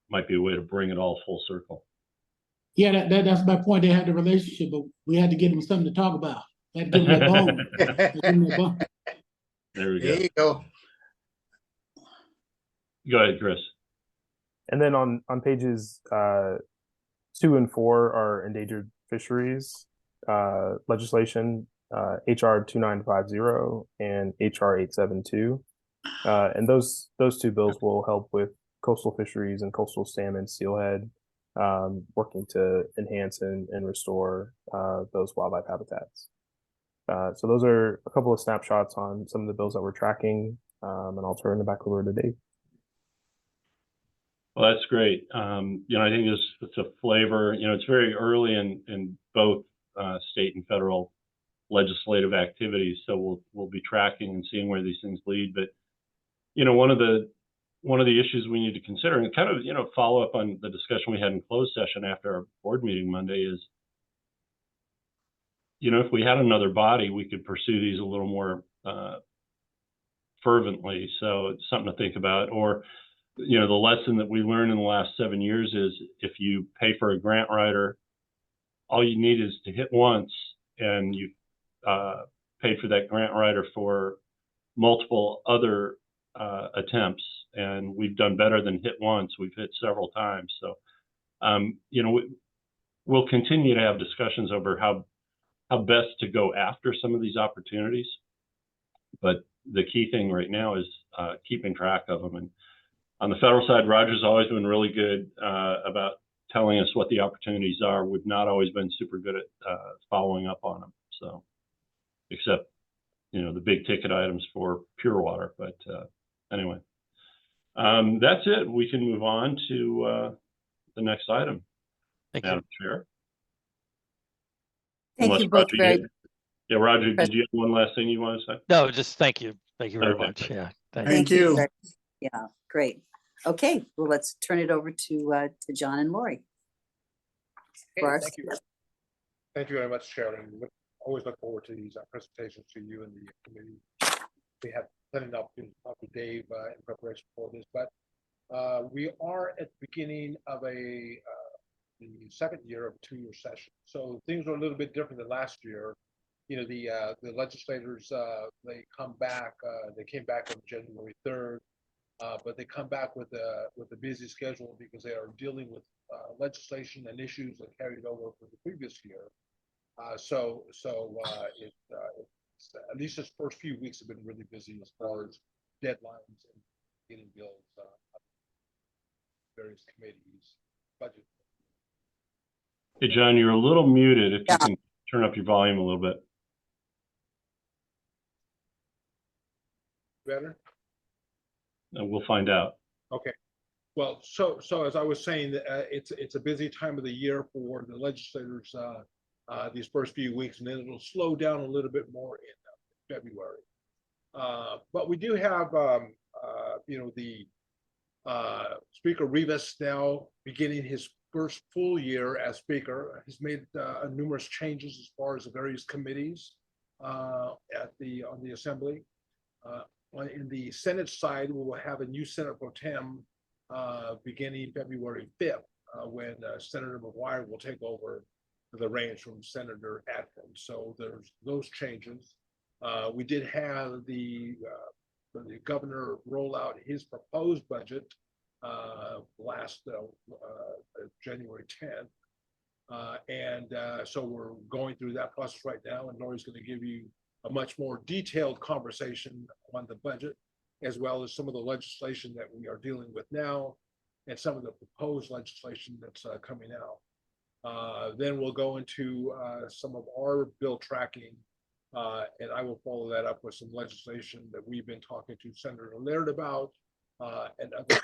might be a way to bring it all full circle. Yeah, that's my point. They had the relationship, but we had to give them something to talk about. Had to give them a bone. Had to give them a bone. There we There go. you go. Go ahead, Chris. And then on pages 2 and 4 are endangered fisheries legislation, HR 2950 and HR 872. And those two bills will help with coastal fisheries and coastal salmon, steelhead, working to enhance and restore those wildlife habitats. So those are a couple of snapshots on some of the bills that we're tracking, and I'll turn it back over to Dave. Well, that's great. I think it's a flavor. It's very early in both state and federal legislative activities, so we'll be tracking and seeing where these things lead. But one of the issues we need to consider, and kind of follow up on the discussion we had in closed session after our board meeting Monday, is if we had another body, we could pursue these a little more fervently. So it's something to think about. Or the lesson that we learned in the last 7 years is if you pay for a grant writer, all you need is to hit once, and you've paid for that grant writer for multiple other attempts. And we've done better than hit once. We've hit several times. So, we'll continue to have discussions over how best to go after some of these opportunities. But the key thing right now is keeping track of them. And on the federal side, Roger's always been really good about telling us what the opportunities are. We've not always been super good at following up on them. So, except, the big ticket items for pure water. But anyway, that's it. We can move on to the next item. Thank you. Madam Chair. Thank Unless you both Roger, very. Yeah, Roger, did you have one last thing you want to say? No, just thank you. Thank you very Okay. much. Yeah. Thank you. Yeah, great. Okay, well, let's turn it over to John and Lori. Okay, For thank you. Thank you very much, Sharon. Always look forward to these presentations to you and the committee. We have plenty of opportunities to talk to Dave in preparation for this, but we are at the beginning of the second year of a 2-year session. So things are a little bit different than last year. The legislators, they come back, they came back on January 3rd, but they come back with a busy schedule because they are dealing with legislation and issues that carried over from the previous year. So at least this first few weeks have been really busy as far as deadlines and getting bills, various committees, budget. Hey, John, you're a little muted. If you can turn up your volume a little bit. Better? We'll find out. Okay. Well, so as I was saying, it's a busy time of the year for the legislators these first few weeks, and then it'll slow down a little bit more in February. But we do have, the Speaker Rivas now beginning his first full year as Speaker. He's made numerous changes as far as the various committees on the Assembly. In the Senate side, we will have a new Senate Pro Tem beginning February 5th, when Senator McGuire will take over the reins from Senator Atkins. So there's those changes. We did have the governor roll out his proposed budget last January 10th. So we're going through that process right now, and Lori's going to give you a much more detailed conversation on the budget, as well as some of the legislation that we are dealing with now and some of the proposed legislation that's coming out. Then we'll go into some of our bill tracking, and I will follow that up with some legislation that we've been talking to Senator Laird about and other.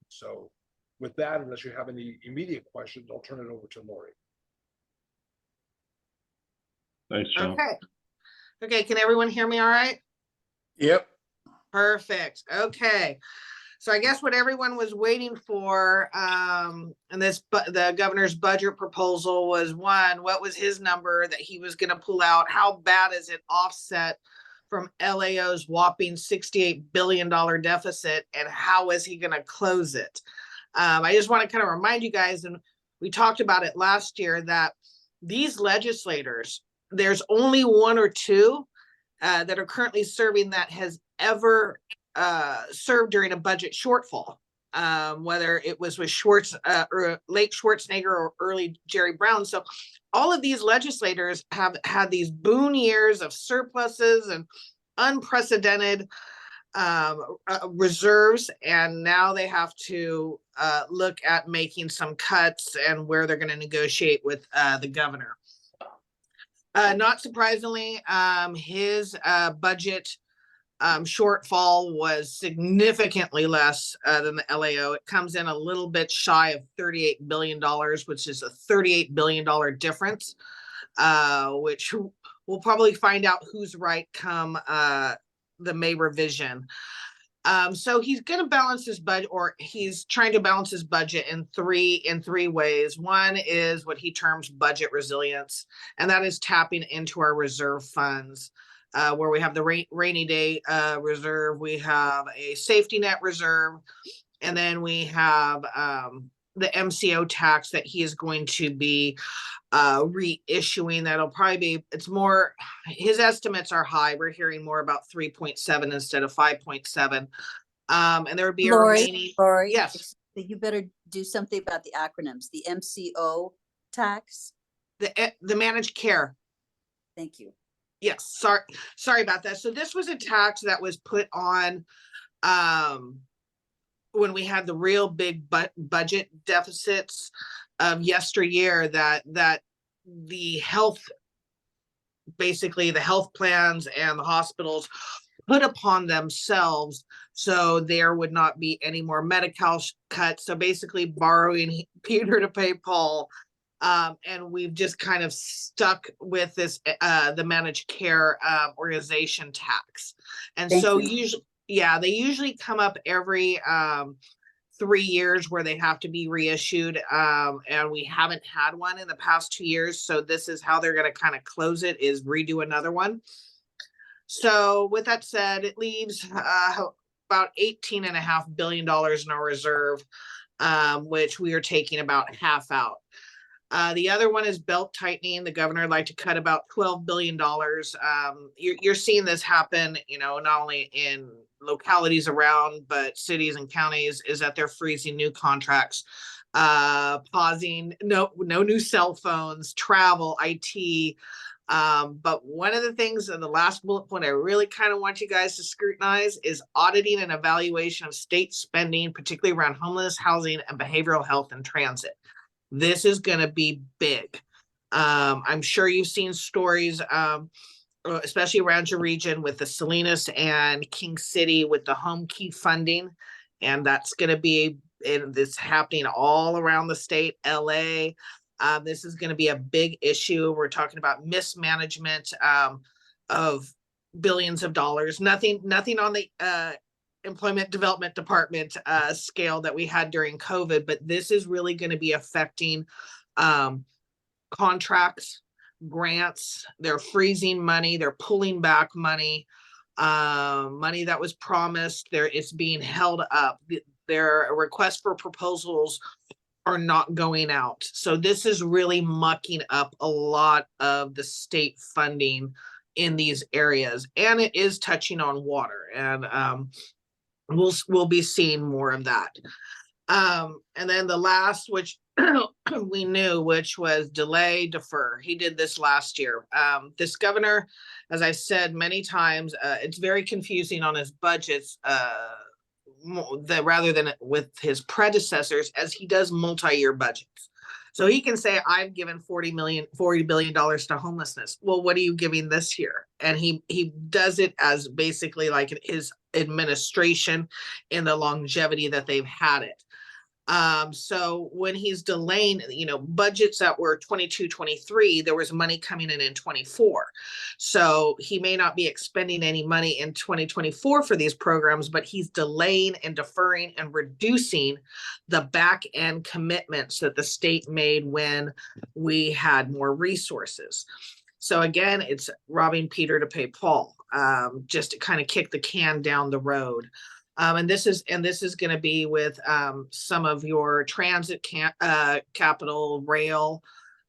So with that, unless you have any immediate questions, I'll turn it over to Lori. Thanks, John. Okay, can everyone hear me all right? Yep. Perfect. Okay. So I guess what everyone was waiting for, and the governor's budget proposal was, one, what was his number that he was going to pull out? How bad is it offset from LAO's whopping $68 billion deficit, and how is he going to close it? I just want to kind of remind you guys, and we talked about it last year, that these legislators, there's only one or two that are currently serving that has ever served during a budget shortfall. whether it was with or late Schwarzenegger or early Jerry Brown. So all of these legislators have had these boon years of surpluses and unprecedented reserves, and now they have to look at making some cuts and where they're going to negotiate with the governor. Not surprisingly, his budget shortfall was significantly less than the LAO. It comes in a little bit shy of $38 billion, which is a $38 billion difference, which we'll probably find out who's right come the May revision. So he's going to balance his budget, or he's trying to balance his budget in three ways. One is what he terms budget resilience, and that is tapping into our reserve funds, where we have the rainy day reserve, we have a safety net reserve, and then we have the MCO tax that he is going to be reissuing. That'll probably be, it's more, his estimates are high. We're hearing more about 3.7 instead of 5.7. And there would be a remaining. Lori, Yes. you better do something about the acronyms. The MCO tax. The managed care. Thank you. Yes, sorry about that. So this was a tax that was put on when we had the real big budget deficits of yesteryear, that the health, basically the health plans and the hospitals put upon themselves, so there would not be any more Medi-Cal cuts. So basically borrowing Peter to pay Paul. And we've just kind of stuck with this, the managed care organization tax. And Thank so you. usually, yeah, they usually come up every 3 years where they have to be reissued. And we haven't had one in the past 2 years. So this is how they're going to kind of close it, is redo another one. So with that said, it leaves about $18.5 billion in our reserve, which we are taking about half out. The other one is belt tightening. The governor would like to cut about $12 billion. You're seeing this happen, not only in localities around, but cities and counties, is that they're freezing new contracts, pausing, no new cell phones, travel, IT. But one of the things in the last bullet point I really kind of want you guys to scrutinize is auditing and evaluation of state spending, particularly around homeless, housing, and behavioral health and transit. This is going to be big. I'm sure you've seen stories, especially around your region, with the Salinas and King City with the home key funding. And that's going to be, this happening all around the state, LA. This is going to be a big issue. We're talking about mismanagement of billions of dollars. Nothing on the Employment Development Department scale that we had during COVID, but this is really going to be affecting contracts, grants. They're freezing money. They're pulling back money. Money that was promised, it's being held up. Their requests for proposals are not going out. So this is really mucking up a lot of the state funding in these areas, and it is touching on water. And we'll be seeing more of that. And then the last, which we knew, which was delay, defer. He did this last year. This governor, as I said many times, it's very confusing on his budgets, rather than with his predecessors, as he does multi-year budgets. So he can say, I've given $40 billion to homelessness. Well, what are you giving this year? And he does it as basically like his administration in the longevity that they've had it. So when he's delaying, budgets that were 22, 23, there was money coming in 24. So he may not be expending any money in 2024 for these programs, but he's delaying and deferring and reducing the back end commitments that the state made when we had more resources. So again, it's robbing Peter to pay Paul, just to kind of kick the can down the road. And this is going to be with some of your transit capital, rail,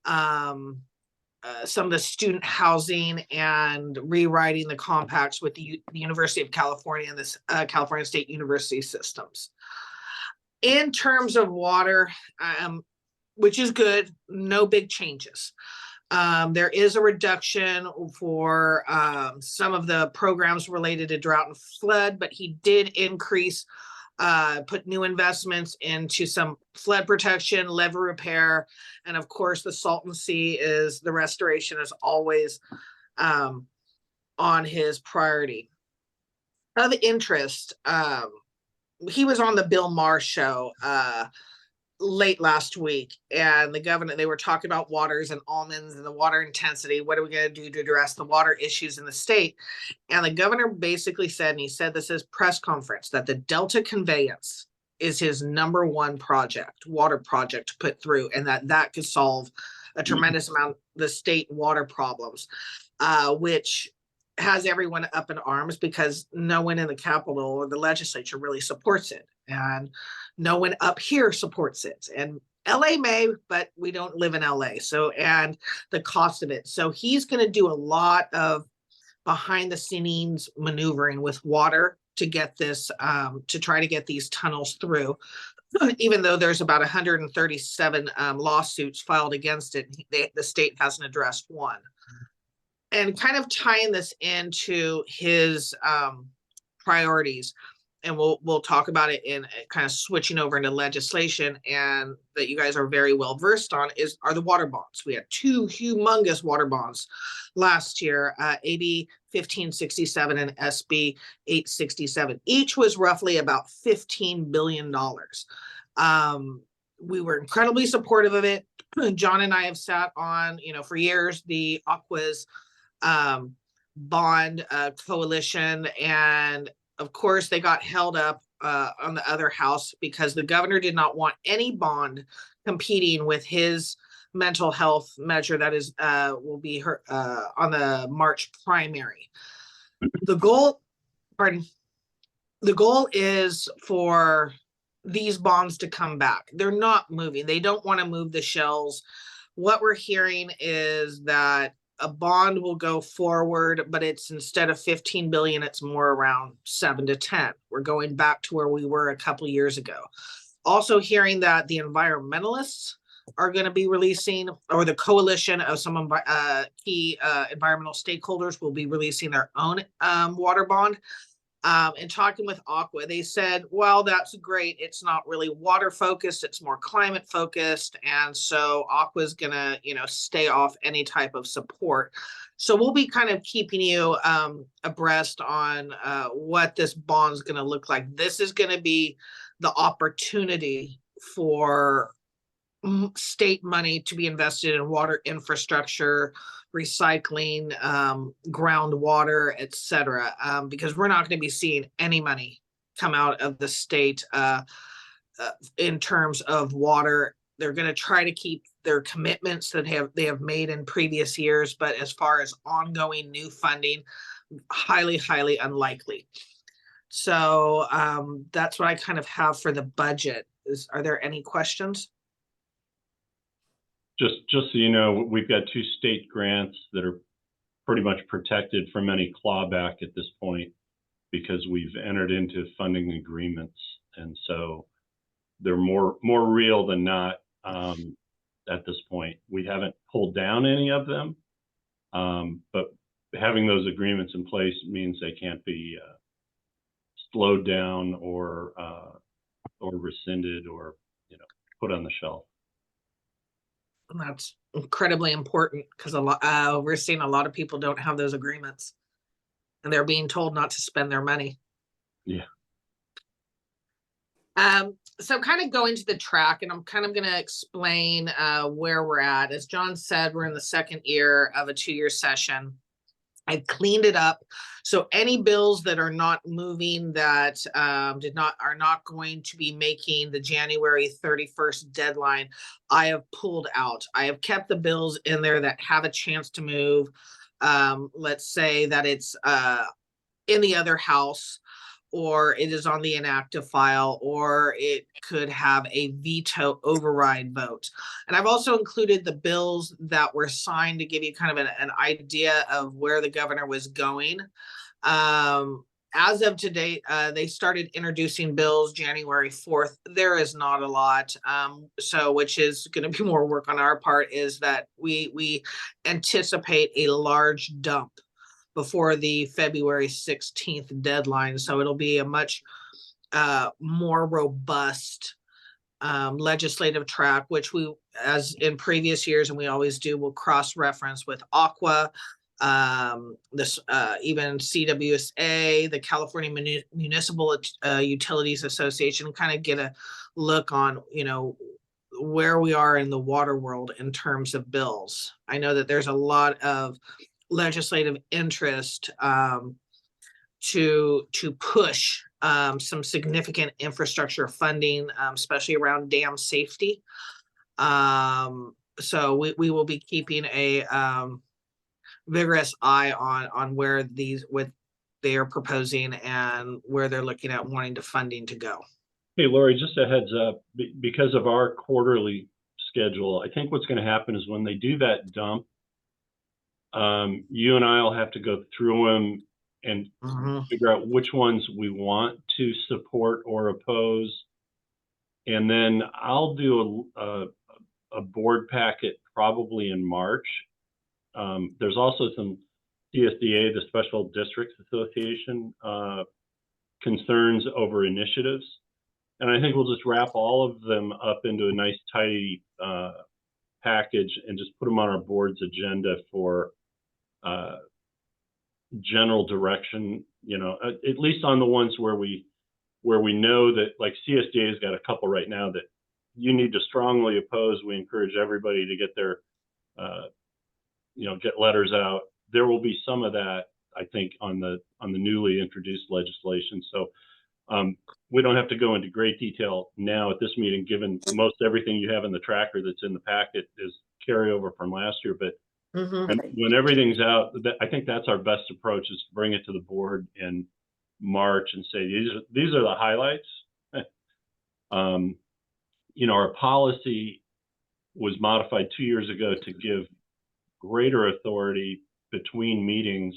some of the student housing, and rewriting the compacts with the University of California and this California State University systems. In terms of water, which is good, no big changes. There is a reduction for some of the programs related to drought and flood, but he did increase, put new investments into some flood protection, levee repair, and of course the Salton Sea is the restoration is always on his priority. Of interest, he was on the Bill Maher show late last week, and the governor, they were talking about waters and almonds and the water intensity. What are we going to do to address the water issues in the state? And the governor basically said, and he said this is press conference, that the Delta conveyance is his #1 project, water project to put through, and that could solve a tremendous amount of the state water problems, which has everyone up in arms because no one in the Capitol or the legislature really supports it. And no one up here supports it. And LA may, but we don't live in LA. So, and the cost of it. So he's going to do a lot of behind the scenes maneuvering with water to get this, to try to get these tunnels through. Even though there's about 137 lawsuits filed against it, the state hasn't addressed one. And kind of tying this into his priorities, and we'll talk about it in kind of switching over into legislation, and that you guys are very well versed on are the water bonds. We had 2 humongous water bonds last year, AB 1567 and SB 867. Each was roughly about $15 billion. We were incredibly supportive of it. John and I have sat on, for years, the Aquas bond coalition, and of course they got held up on the other house because the governor did not want any bond competing with his mental health measure that is will be on the March primary. The goal is for these bonds to come back. They're not moving. They don't want to move the shells. What we're hearing is that a bond will go forward, but it's instead of 15 billion, it's more around 7 to 10. We're going back to where we were a couple years ago. Also hearing that the environmentalists are going to be releasing, or the coalition of some key environmental stakeholders will be releasing their own water bond. And talking with Aqua, they said, well, that's great. It's not really water focused. It's more climate focused. And so Aqua is going to, stay off any type of support. So we'll be kind of keeping you abreast on what this bond is going to look like. This is going to be the opportunity for state money to be invested in water infrastructure, recycling, groundwater, etc. Because we're not going to be seeing any money come out of the state in terms of water. They're going to try to keep their commitments that they have made in previous years, but as far as ongoing new funding, highly, highly unlikely. So that's what I kind of have for the budget. Are there any questions? Just so you know, we've got 2 state grants that are pretty much protected from any clawback at this point because we've entered into funding agreements, and so they're more real than not at this point. We haven't pulled down any of them, but having those agreements in place means they can't be slowed down or rescinded or put on the shelf. And that's incredibly important because we're seeing a lot of people don't have those agreements, and they're being told not to spend their money. Yeah. So kind of going to the track, and I'm kind of going to explain where we're at. As John said, we're in the 2nd year of a 2-year session. I cleaned it up. So any bills that are not moving that are not going to be making the January 31st deadline, I have pulled out. I have kept the bills in there that have a chance to move. Let's say that it's in the other house, or it is on the inactive file, or it could have a veto override vote. And I've also included the bills that were signed to give you kind of an idea of where the governor was going. as of today, they started introducing bills January 4th. There is not a lot. So which is going to be more work on our part, is that we anticipate a large dump before the February 16th deadline. So it'll be a much more robust legislative track, which we, as in previous years, and we always do, will cross-reference with Aqua, this even CWSA, the California Municipal Utilities Association, kind of get a look on, you know, where we are in the water world in terms of bills. I know that there's a lot of legislative interest to push some significant infrastructure funding, especially around dam safety. So we will be keeping a vigorous eye on where what they are proposing and where they're looking at wanting to funding to go. Hey, Lori, just a heads up, because of our quarterly schedule, I think what's going to happen is when they do that dump, you and I will have to go through them and figure out which ones we want to support or oppose. And then I'll do a board packet probably in March. There's also some CSDA, the Special Districts Association, concerns over initiatives. And I think we'll just wrap all of them up into a nice tidy package and just put them on our board's agenda for general direction, you know, at least on the ones where we know that, like CSDA has got a couple right now that you need to strongly oppose. We encourage everybody to get their, you know, get letters out. There will be some of that, I think, on the newly introduced legislation. So we don't have to go into great detail now at this meeting, given most everything you have in the tracker that's in the packet is carryover from last year. But when everything's out, I think that's our best approach, is to bring it to the board in March and say, these are the highlights. You know, our policy was modified 2 years ago to give greater authority between meetings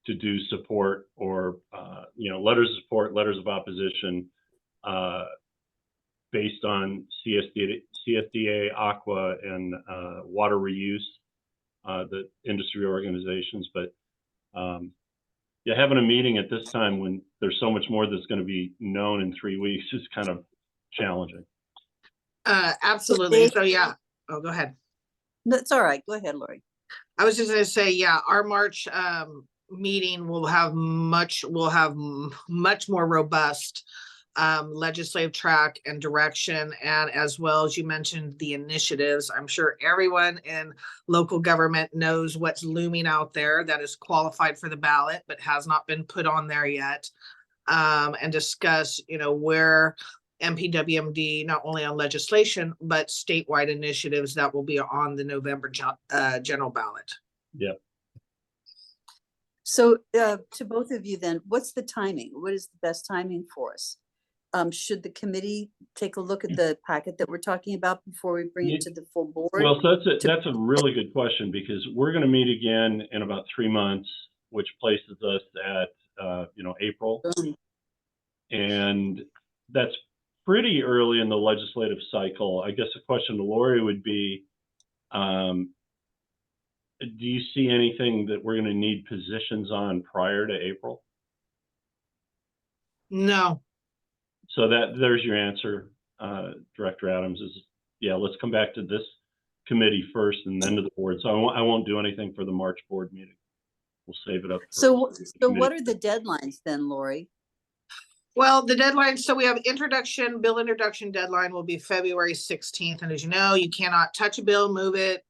to do support or, you know, letters of support, letters of opposition, based on CSDA, Aqua, and water reuse, the industry organizations. But yeah, having a meeting at this time when there's so much more that's going to be known in 3 weeks is kind of challenging. Absolutely. So yeah. Oh, go ahead. That's all right. Go ahead, Lori. I was just going to say, yeah, our March meeting will have much more robust legislative track and direction, and as well as you mentioned, the initiatives. I'm sure everyone in local government knows what's looming out there that is qualified for the ballot but has not been put on there yet, and discuss, you know, where MPWMD, not only on legislation but statewide initiatives that will be on the November general ballot. Yeah. So to both of you then, what's the timing? What is the best timing for us? Should the committee take a look at the packet that we're talking about before we bring it to the full board? Well, so that's a really good question, because we're going to meet again in about 3 months, which places us at, you know, April. And that's pretty early in the legislative cycle. I guess the question to Lori would be, do you see anything that we're going to need positions on prior to April? No. So there's your answer, Director Adams, is yeah, let's come back to this committee first and then to the board. So I won't do anything for the March board meeting. We'll save it up. So what are the deadlines then, Lori? Well, the deadline, so we have bill introduction deadline will be February 16th. And as you know, you cannot touch a bill, move it.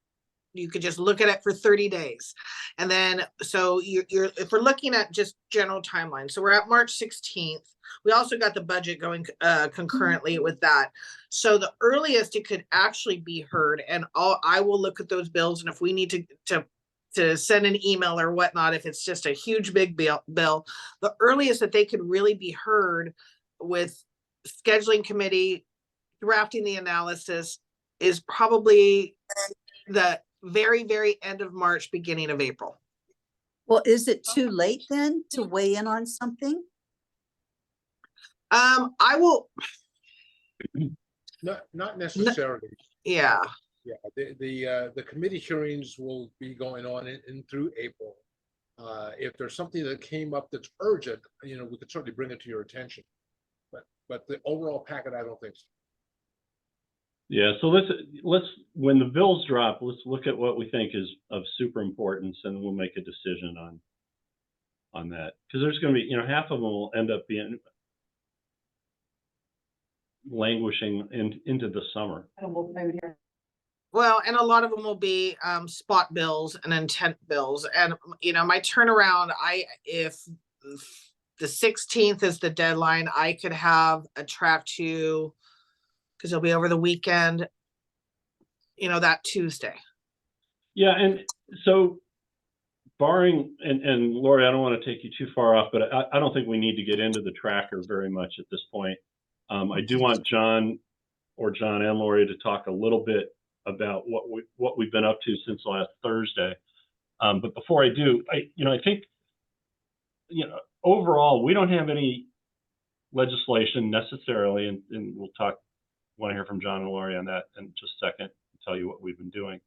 You could just look at it for 30 days. And then, so if we're looking at just general timeline, so we're at March 16th. We also got the budget going concurrently with that. So the earliest it could actually be heard, and I will look at those bills. And if we need to send an email or whatnot, if it's just a huge big bill, the earliest that they could really be heard with scheduling committee drafting the analysis is probably the very, very end of March, beginning of April. Well, is it too late then to weigh in on something? I will, Not necessarily. yeah, Yeah, the committee hearings will be going on in through April. If there's something that came up that's urgent, you know, we could certainly bring it to your attention. But the overall packet, I don't think so. Yeah, so let's when the bills drop, let's look at what we think is of super importance, and we'll make a decision on that. Because there's going to be, you know, half of them will end up being languishing into the summer. well, and a lot of them will be spot bills and intent bills. And, you know, my turnaround, if the 16th is the deadline, I could have a track to, because it'll be over the weekend, you know, that Tuesday. Yeah, and so barring, and Lori, I don't want to take you too far off, but I don't think we need to get into the tracker very much at this point. I do want John and Lori to talk a little bit about what we've been up to since last Thursday. But before I do, I think, you know, overall, we don't have any legislation necessarily, and we'll want to hear from John and Lori on that in just a second, and tell you what we've been doing.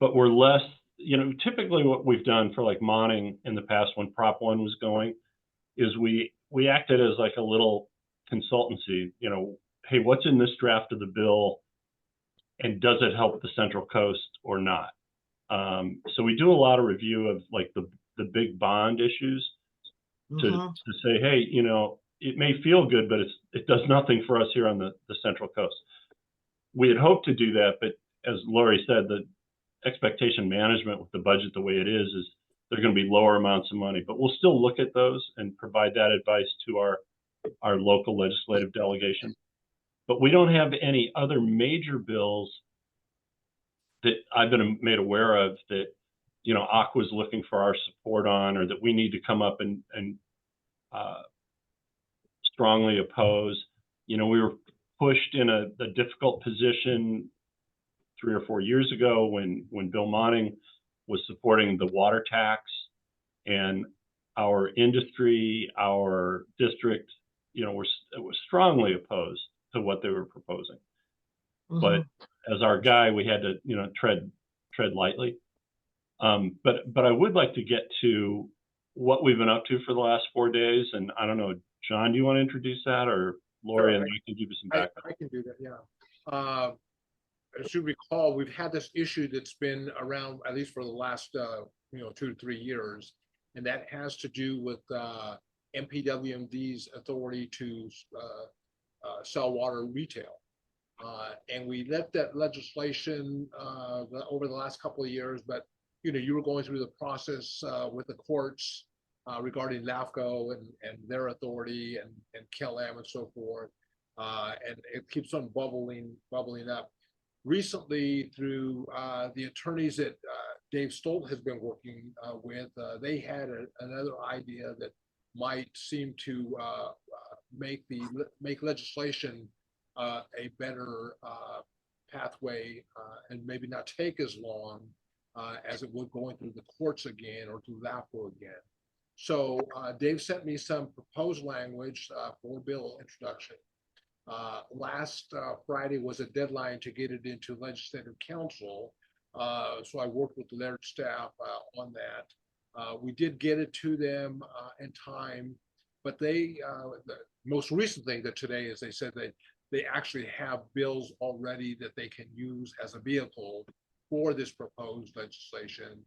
But we're less, you know, typically what we've done for like Monning in the past when Prop 1 was going is we acted as like a little consultancy, you know, hey, what's in this draft of the bill and does it help the Central Coast or not? So we do a lot of review of like the big bond issues to say, hey, you know, it may feel good, but it does nothing for us here on the Central Coast. We had hoped to do that, but as Lori said, the expectation management with the budget the way it is they're going to be lower amounts of money, but we'll still look at those and provide that advice to our local legislative delegation. But we don't have any other major bills that I've been made aware of that, you know, Aqua's looking for our support on, or that we need to come up and strongly oppose. You know, we were pushed in a difficult position 3 or 4 years ago when Bill Monning was supporting the water tax, and our industry, our district, you know, was strongly opposed to what they were proposing. But as our guy, we had to, you know, tread lightly. But I would like to get to what we've been up to for the last 4 days. And I don't know, John, do you want to introduce that, or Lori, and I can give you some background? I can do that, yeah. As you recall, we've had this issue that's been around at least for the last 2 to 3 years, and that has to do with MPWMD's authority to sell water retail. And we let that legislation over the last couple of years, but you know, you were going through the process with the courts regarding LAFCO and their authority and KLM and so forth, and it keeps on bubbling up. Recently, through the attorneys that Dave Stolt has been working with, they had another idea that might seem to make legislation a better pathway, and maybe not take as long as it would going through the courts again or through LAFCO again. So Dave sent me some proposed language for bill introduction. Last Friday was a deadline to get it into legislative council. So I worked with their staff on that. We did get it to them in time, but the most recent thing that today is they said that they actually have bills already that they can use as a vehicle for this proposed legislation.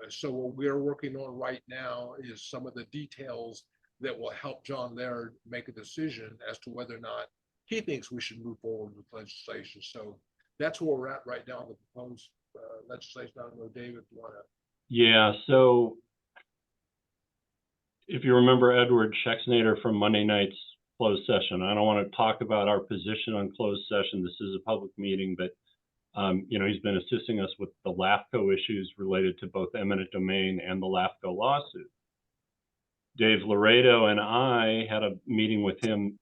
So what we're working on right now is some of the details that will help John Laird make a decision as to whether or not he thinks we should move forward with legislation. So that's where we're at right now, the proposed legislation. I don't know, David, you want to? Yeah, so if you remember Edward Schexnader from Monday night's closed session, I don't want to talk about our position on closed session. This is a public meeting, but you know, he's been assisting us with the LAFCO issues related to both eminent domain and the LAFCO lawsuit. Dave Laredo and I had a meeting with him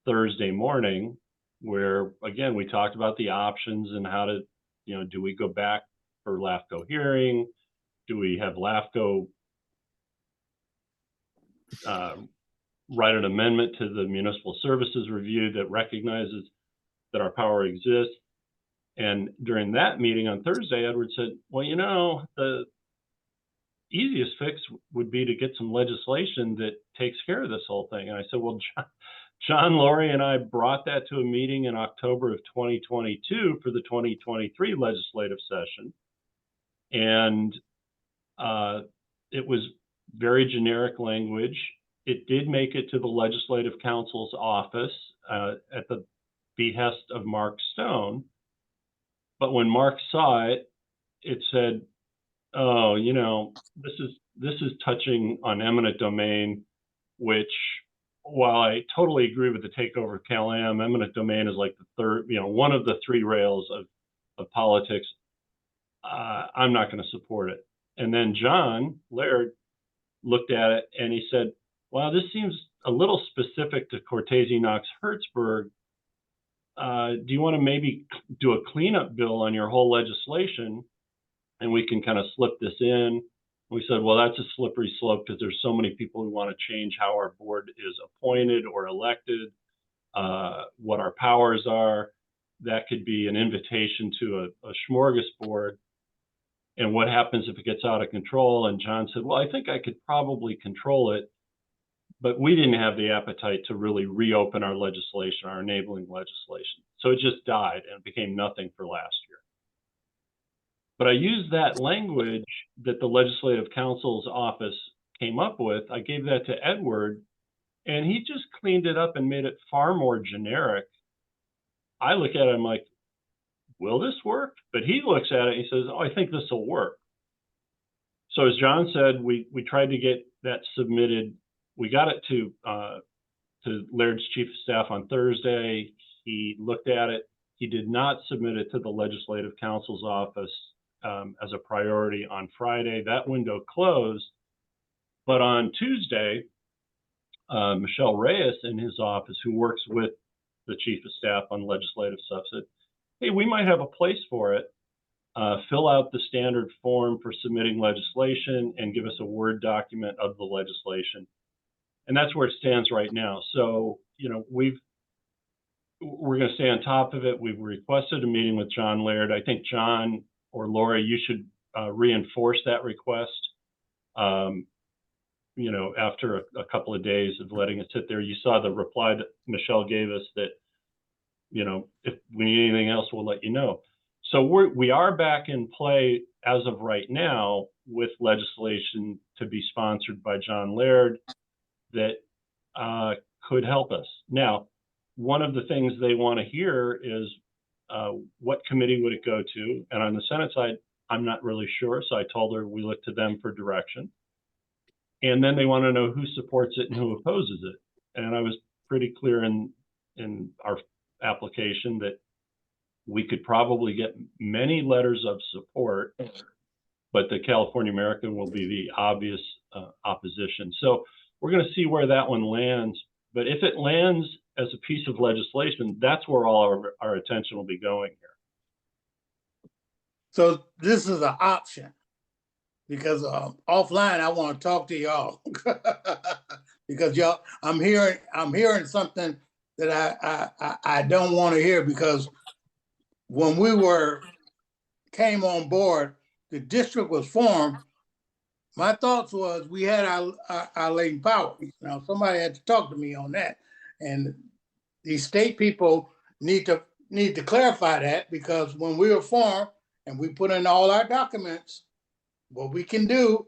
Thursday morning where, again, we talked about the options and how to, you know, do we go back for LAFCO hearing? Do we have LAFCO write an amendment to the municipal services review that recognizes that our power exists? And during that meeting on Thursday, Edward said, well, you know, the easiest fix would be to get some legislation that takes care of this whole thing. And I said, well, John, Lori, and I brought that to a meeting in October of 2022 for the 2023 legislative session. And it was very generic language. It did make it to the Legislative Council's office at the behest of Mark Stone. But when Mark saw it, it said, oh, you know, this is touching on eminent domain, which, while I totally agree with the takeover of Cal-Am, eminent domain is like the third, you know, one of the three rails of politics. I'm not going to support it. And then John Laird looked at it and he said, wow, this seems a little specific to Cortese Knox Hertzberg. Do you want to maybe do a cleanup bill on your whole legislation and we can kind of slip this in? We said, well, that's a slippery slope because there's so many people who want to change how our board is appointed or elected, what our powers are. That could be an invitation to a smorgasbord. And what happens if it gets out of control? And John said, well, I think I could probably control it, but we didn't have the appetite to really reopen our legislation, our enabling legislation. So it just died and it became nothing for last year. But I used that language that the Legislative Council's office came up with. I gave that to Edward, and he just cleaned it up and made it far more generic. I look at it, I'm like, will this work? But he looks at it and he says, oh, I think this will work. So as John said, we tried to get that submitted. We got it to Laird's chief of staff on Thursday. He looked at it. He did not submit it to the Legislative Council's office as a priority on Friday. That window closed. But on Tuesday, Michelle Reyes in his office, who works with the chief of staff on legislative stuff, said, hey, we might have a place for it. Fill out the standard form for submitting legislation and give us a Word document of the legislation. And that's where it stands right now. So, you know, we're going to stay on top of it. We've requested a meeting with John Laird. I think John or Lori, you should reinforce that request. You know, after a couple of days of letting it sit there, you saw the reply that Michelle gave us that, you know, if we need anything else, we'll let you know. So we are back in play as of right now with legislation to be sponsored by John Laird that could help us. Now, one of the things they want to hear is what committee would it go to? And on the Senate side, I'm not really sure. So I told her we look to them for direction. And then they want to know who supports it and who opposes it. And I was pretty clear in our application that we could probably get many letters of support, but the California American will be the obvious opposition. So we're going to see where that one lands. But if it lands as a piece of legislation, that's where all our attention will be going here. So this is an option, because offline I want to talk to y'all because y'all, I'm hearing something that I don't want to hear, because when we came on board, the district was formed. My thoughts was we had our latent power. Now somebody had to talk to me on that, and these state people need to clarify that, because when we were formed and we put in all our documents, what we can do,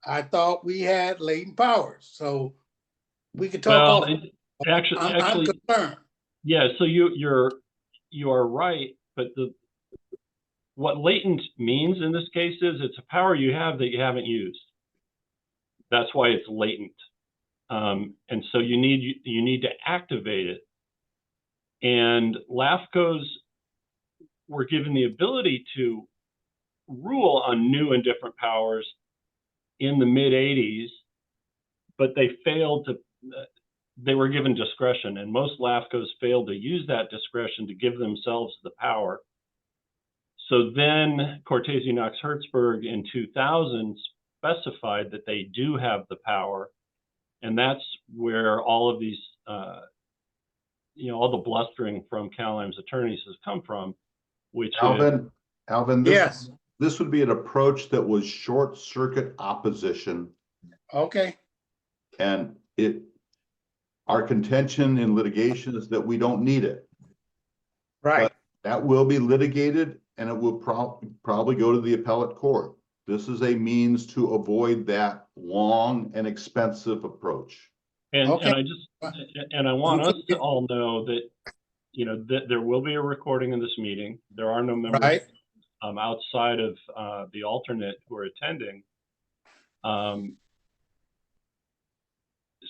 I thought we had latent powers. So we could talk. Well, I'm concerned. Yeah, so you are right, but what latent means in this case is it's a power you have that you haven't used. That's why it's latent, and so you need to activate it. And LAFCOs were given the ability to rule on new and different powers in the mid '80s, but they failed to. They were given discretion, and most LAFCOs failed to use that discretion to give themselves the power. So then Cortese Knox Hertzberg in 2000 specified that they do have the power. And that's where all of these, all the blustering from Cal-Am's attorneys has come from, which is, Alvin, Yes, this would be an approach that was short circuit opposition, okay, and our contention in litigation is that we don't need it. right. That will be litigated, and it will probably go to the appellate court. This is a means to avoid that long and expensive approach. and Okay. I want us to all know that, that there will be a recording of this meeting. There are no members Right. outside of the alternate who are attending.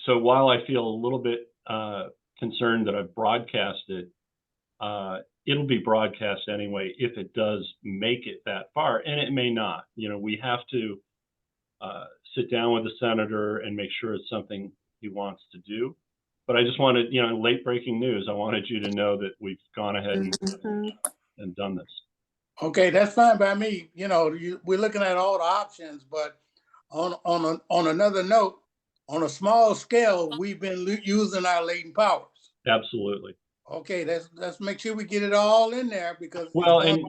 So while I feel a little bit concerned that I've broadcast it, it'll be broadcast anyway if it does make it that far, and it may not. We have to sit down with the senator and make sure it's something he wants to do. But I just wanted, late breaking news. I wanted you to know that we've gone ahead and done this. Okay, that's fine by me. We're looking at all the options, but on another note, on a small scale, we've been using our latent powers. Absolutely. Okay, let's make sure we get it all in there, because Well, and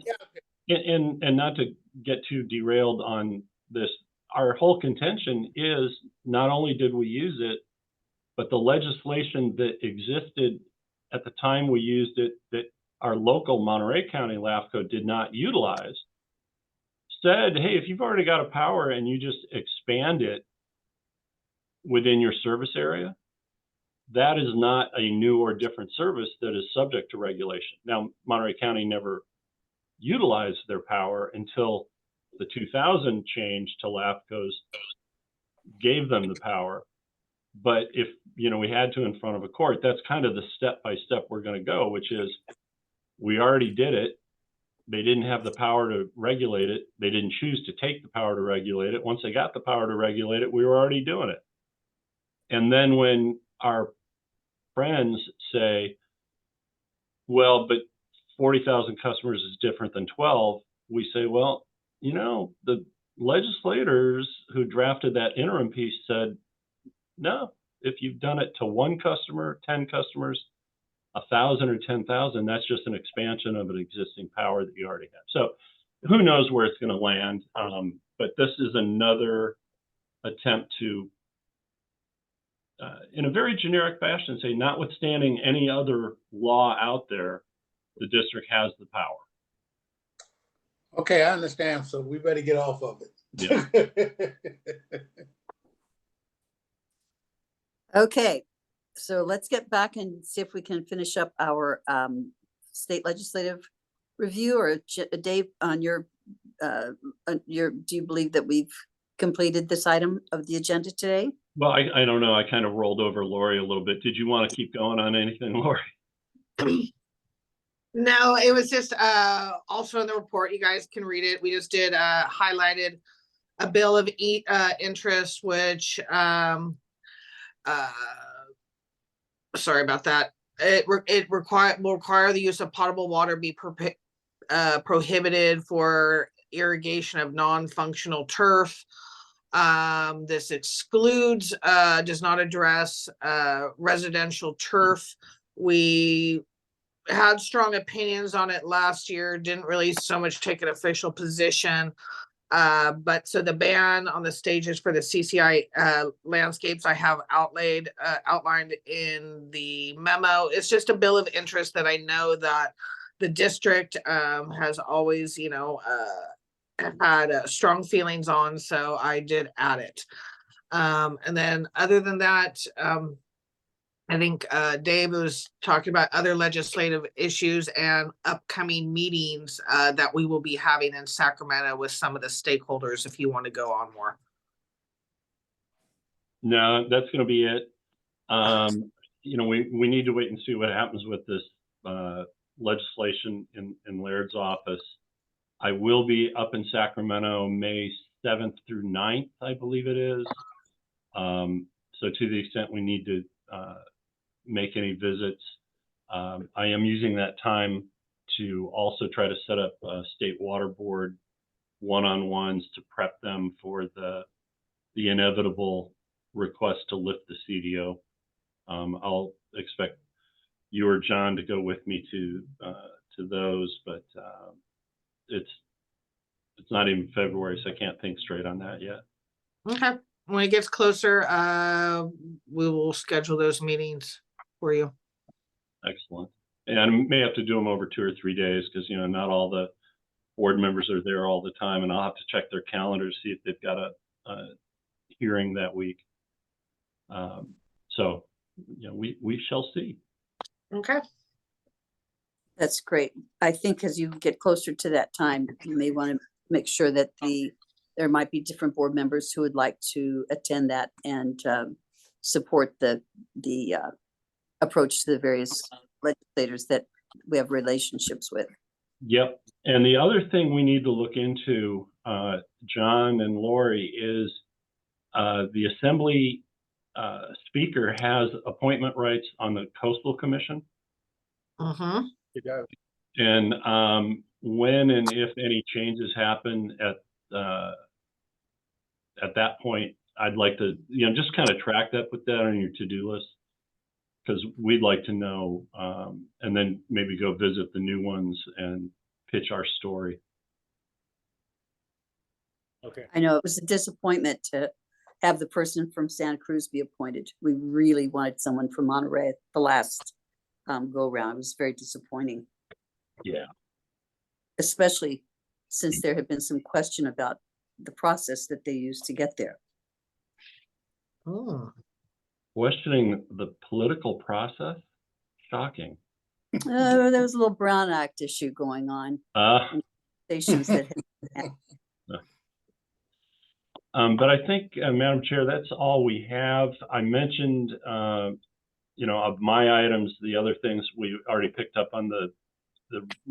not to get too derailed on this, our whole contention is not only did we use it, but the legislation that existed at the time we used it, that our local Monterey County LAFCO did not utilize, said, hey, if you've already got a power and you just expand it within your service area, that is not a new or different service that is subject to regulation. Now, Monterey County never utilized their power until the 2000 change to LAFCOs gave them the power. But if, we had to in front of a court, that's kind of the step-by-step we're going to go, which is we already did it. They didn't have the power to regulate it. They didn't choose to take the power to regulate it. Once they got the power to regulate it, we were already doing it. And then when our friends say, well, but 40,000 customers is different than 12, we say, well, the legislators who drafted that interim piece said, no, if you've done it to 1 customer, 10 customers, 1,000 or 10,000, that's just an expansion of an existing power that you already have. So who knows where it's going to land. But this is another attempt to, in a very generic fashion, say, notwithstanding any other law out there, the district has the power. Okay, I understand. So we better get off of it. Yeah. Okay, so let's get back and see if we can finish up our state legislative review. Or Dave, on your, do you believe that we've completed this item of the agenda today? Well, I don't know. I kind of rolled over Lori a little bit. Did you want to keep going on anything, Lori? No, it was just also in the report. You guys can read it. We just did highlighted a bill of interest, which sorry about that. It will require the use of potable water be prohibited for irrigation of non-functional turf. This excludes, does not address residential turf. We had strong opinions on it last year, didn't really so much take an official position. But so the ban on the stages for the CCI landscapes I have outlined in the memo. It's just a bill of interest that I know that the district has always, had strong feelings on, so I did add it. And then other than that, I think Dave was talking about other legislative issues and upcoming meetings that we will be having in Sacramento with some of the stakeholders, if you want to go on more. No, that's going to be it. We need to wait and see what happens with this legislation in Laird's office. I will be up in Sacramento May 7th through 9th, I believe it is. So to the extent we need to make any visits, I am using that time to also try to set up state water board one-on-ones to prep them for the inevitable request to lift the CDO. I'll expect you or John to go with me to those, but it's not even February, so I can't think straight on that yet. Okay, when it gets closer, we will schedule those meetings for you. Excellent. And I may have to do them over 2 or 3 days because, you know, not all the board members are there all the time, and I'll have to check their calendars, see if they've got a hearing that week. So, you know, we shall see. Okay. That's great. I think as you get closer to that time, you may want to make sure that there might be different board members who would like to attend that and support the approach to the various legislators that we have relationships with. Yep. And the other thing we need to look into, John and Lori, is the Assembly Speaker has appointment rights on the Coastal Commission. Mm-hmm. It does. And when and if any changes happen at that point, I'd like to, you know, just kind of track that, put that on your to-do list, because we'd like to know, and then maybe go visit the new ones and pitch our story. Okay. I know it was a disappointment to have the person from Santa Cruz be appointed. We really wanted someone from Monterey at the last go round. It was very disappointing. Yeah. Especially since there had been some question about the process that they used to get there. Oh. Questioning the political process? Shocking. There was a little Brown Act issue going on. Stations that had but I think, Madam Chair, that's all we have. I mentioned, you know, of my items, the other things we already picked up on the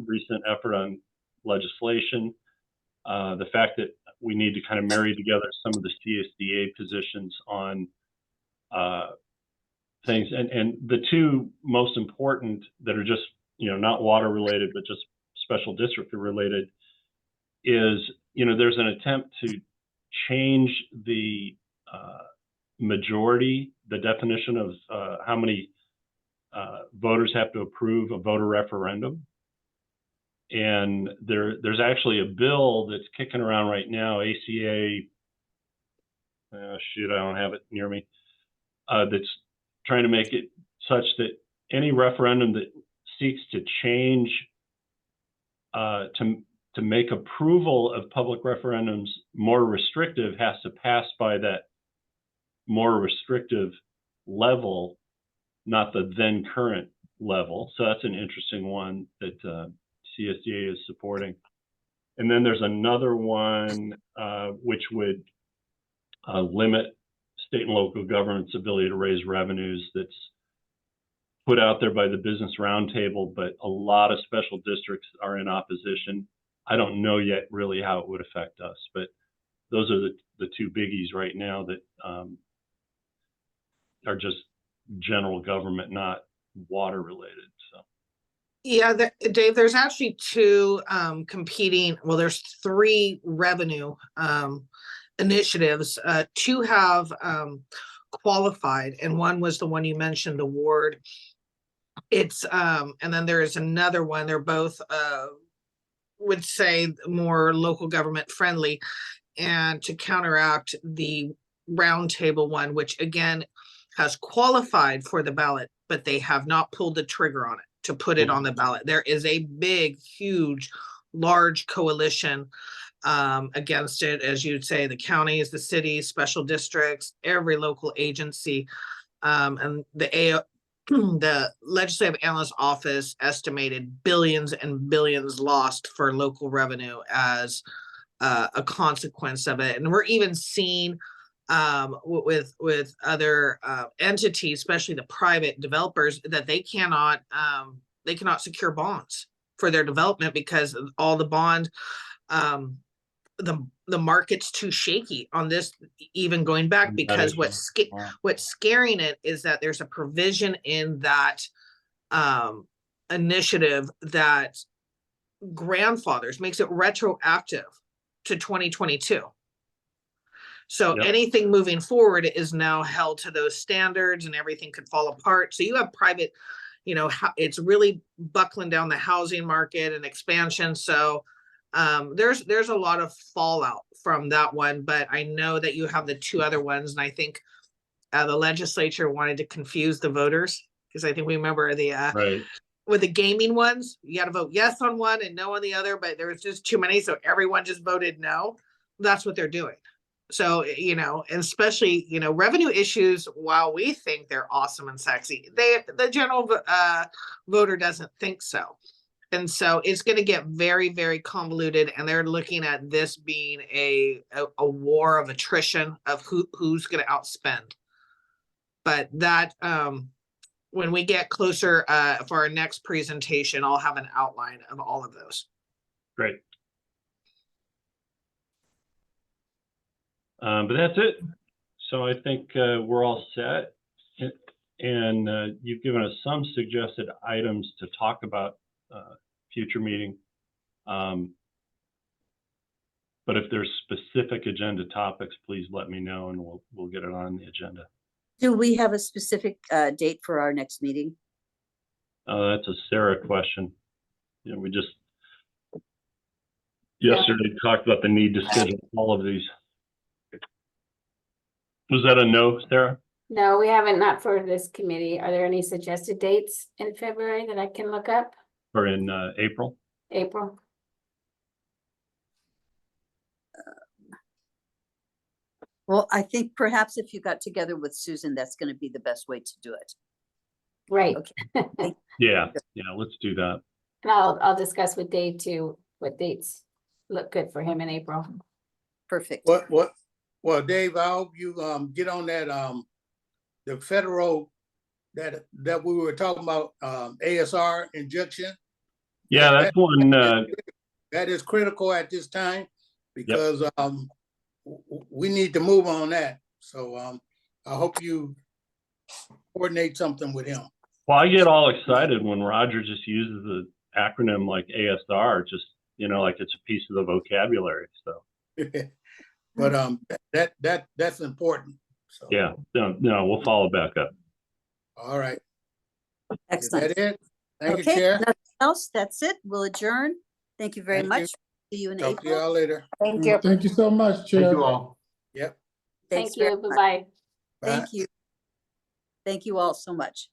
recent effort on legislation. The fact that we need to kind of marry together some of the CSDA positions on things, and the two most important that are just, you know, not water related, but just special district related is, you know, there's an attempt to change the majority, the definition of how many voters have to approve a voter referendum. And there's actually a bill that's kicking around right now, ACA, shoot, I don't have it near me, that's trying to make it such that any referendum that seeks to change, to make approval of public referendums more restrictive has to pass by that more restrictive level, not the then current level. So that's an interesting one that CSDA is supporting. And then there's another one which would limit state and local government's ability to raise revenues, that's put out there by the Business Roundtable, but a lot of special districts are in opposition. I don't know yet really how it would affect us, but those are the two biggies right now that are just general government, not water related. So. Yeah, Dave, there's actually two competing, well, there's three revenue initiatives. Two have qualified, and one was the one you mentioned, the ward. It's and then there is another one. They're both would say more local government friendly, and to counteract the roundtable one, which again has qualified for the ballot, but they have not pulled the trigger on it to put it on the ballot. There is a big, huge, large coalition against it, as you'd say, the counties, the cities, special districts, every local agency, and the Legislative Analyst Office estimated billions and billions lost for local revenue as a consequence of it. And we're even seeing with other entities, especially the private developers, that they cannot secure bonds for their development because all the bond, the market's too shaky on this, even going back, because what's scaring it is that there's a provision in that initiative that grandfathers, makes it retroactive to 2022. So Yep. anything moving forward is now held to those standards and everything could fall apart. So you have private, you know, it's really buckling down the housing market and expansion. So there's a lot of fallout from that one, but I know that you have the two other ones. And I think the legislature wanted to confuse the voters because I think we remember the, Right. with the gaming ones, you got to vote yes on one and no on the other, but there was just too many. So everyone just voted no. That's what they're doing. So, you know, and especially, you know, revenue issues, while we think they're awesome and sexy, the general voter doesn't think so. And so it's going to get very, very convoluted. And they're looking at this being a war of attrition of who's going to outspend. But that, when we get closer for our next presentation, I'll have an outline of all of those. Great. But that's it. So I think we're all set. And you've given us some suggested items to talk about future meeting. But if there's specific agenda topics, please let me know and we'll get it on the agenda. Do we have a specific date for our next meeting? That's a Sarah question. You know, we just yesterday talked about the need to schedule all of these. Was that a no, Sarah? No, we haven't, not for this committee. Are there any suggested dates in February that I can look up? Or in April? April? Well, I think perhaps if you got together with Susan, that's going to be the best way to do it. Right. Okay. Yeah, let's do that. And I'll discuss with Dave too, what dates look good for him in April. Perfect. Well, Dave, I hope you get on that the federal that we were talking about, ASR injection. Yeah, that's one. That is critical at this time because we need to move on that. So I hope you coordinate something with him. Well, I get all excited when Roger just uses the acronym like ASR, just, you know, like it's a piece of the vocabulary. So But that's important. So yeah, no, we'll follow back up. all right. Excellent. Is that it? Thank you, Okay, Chair. nothing else. That's it. We'll adjourn. Thank you very Thank much. you. See you in Talk to April. y'all later. Thank you. Thank you so much, Chair. Thank you all. Yep. Thanks Thank very you. much. Bye-bye. Bye. Thank you. Thank you all so much.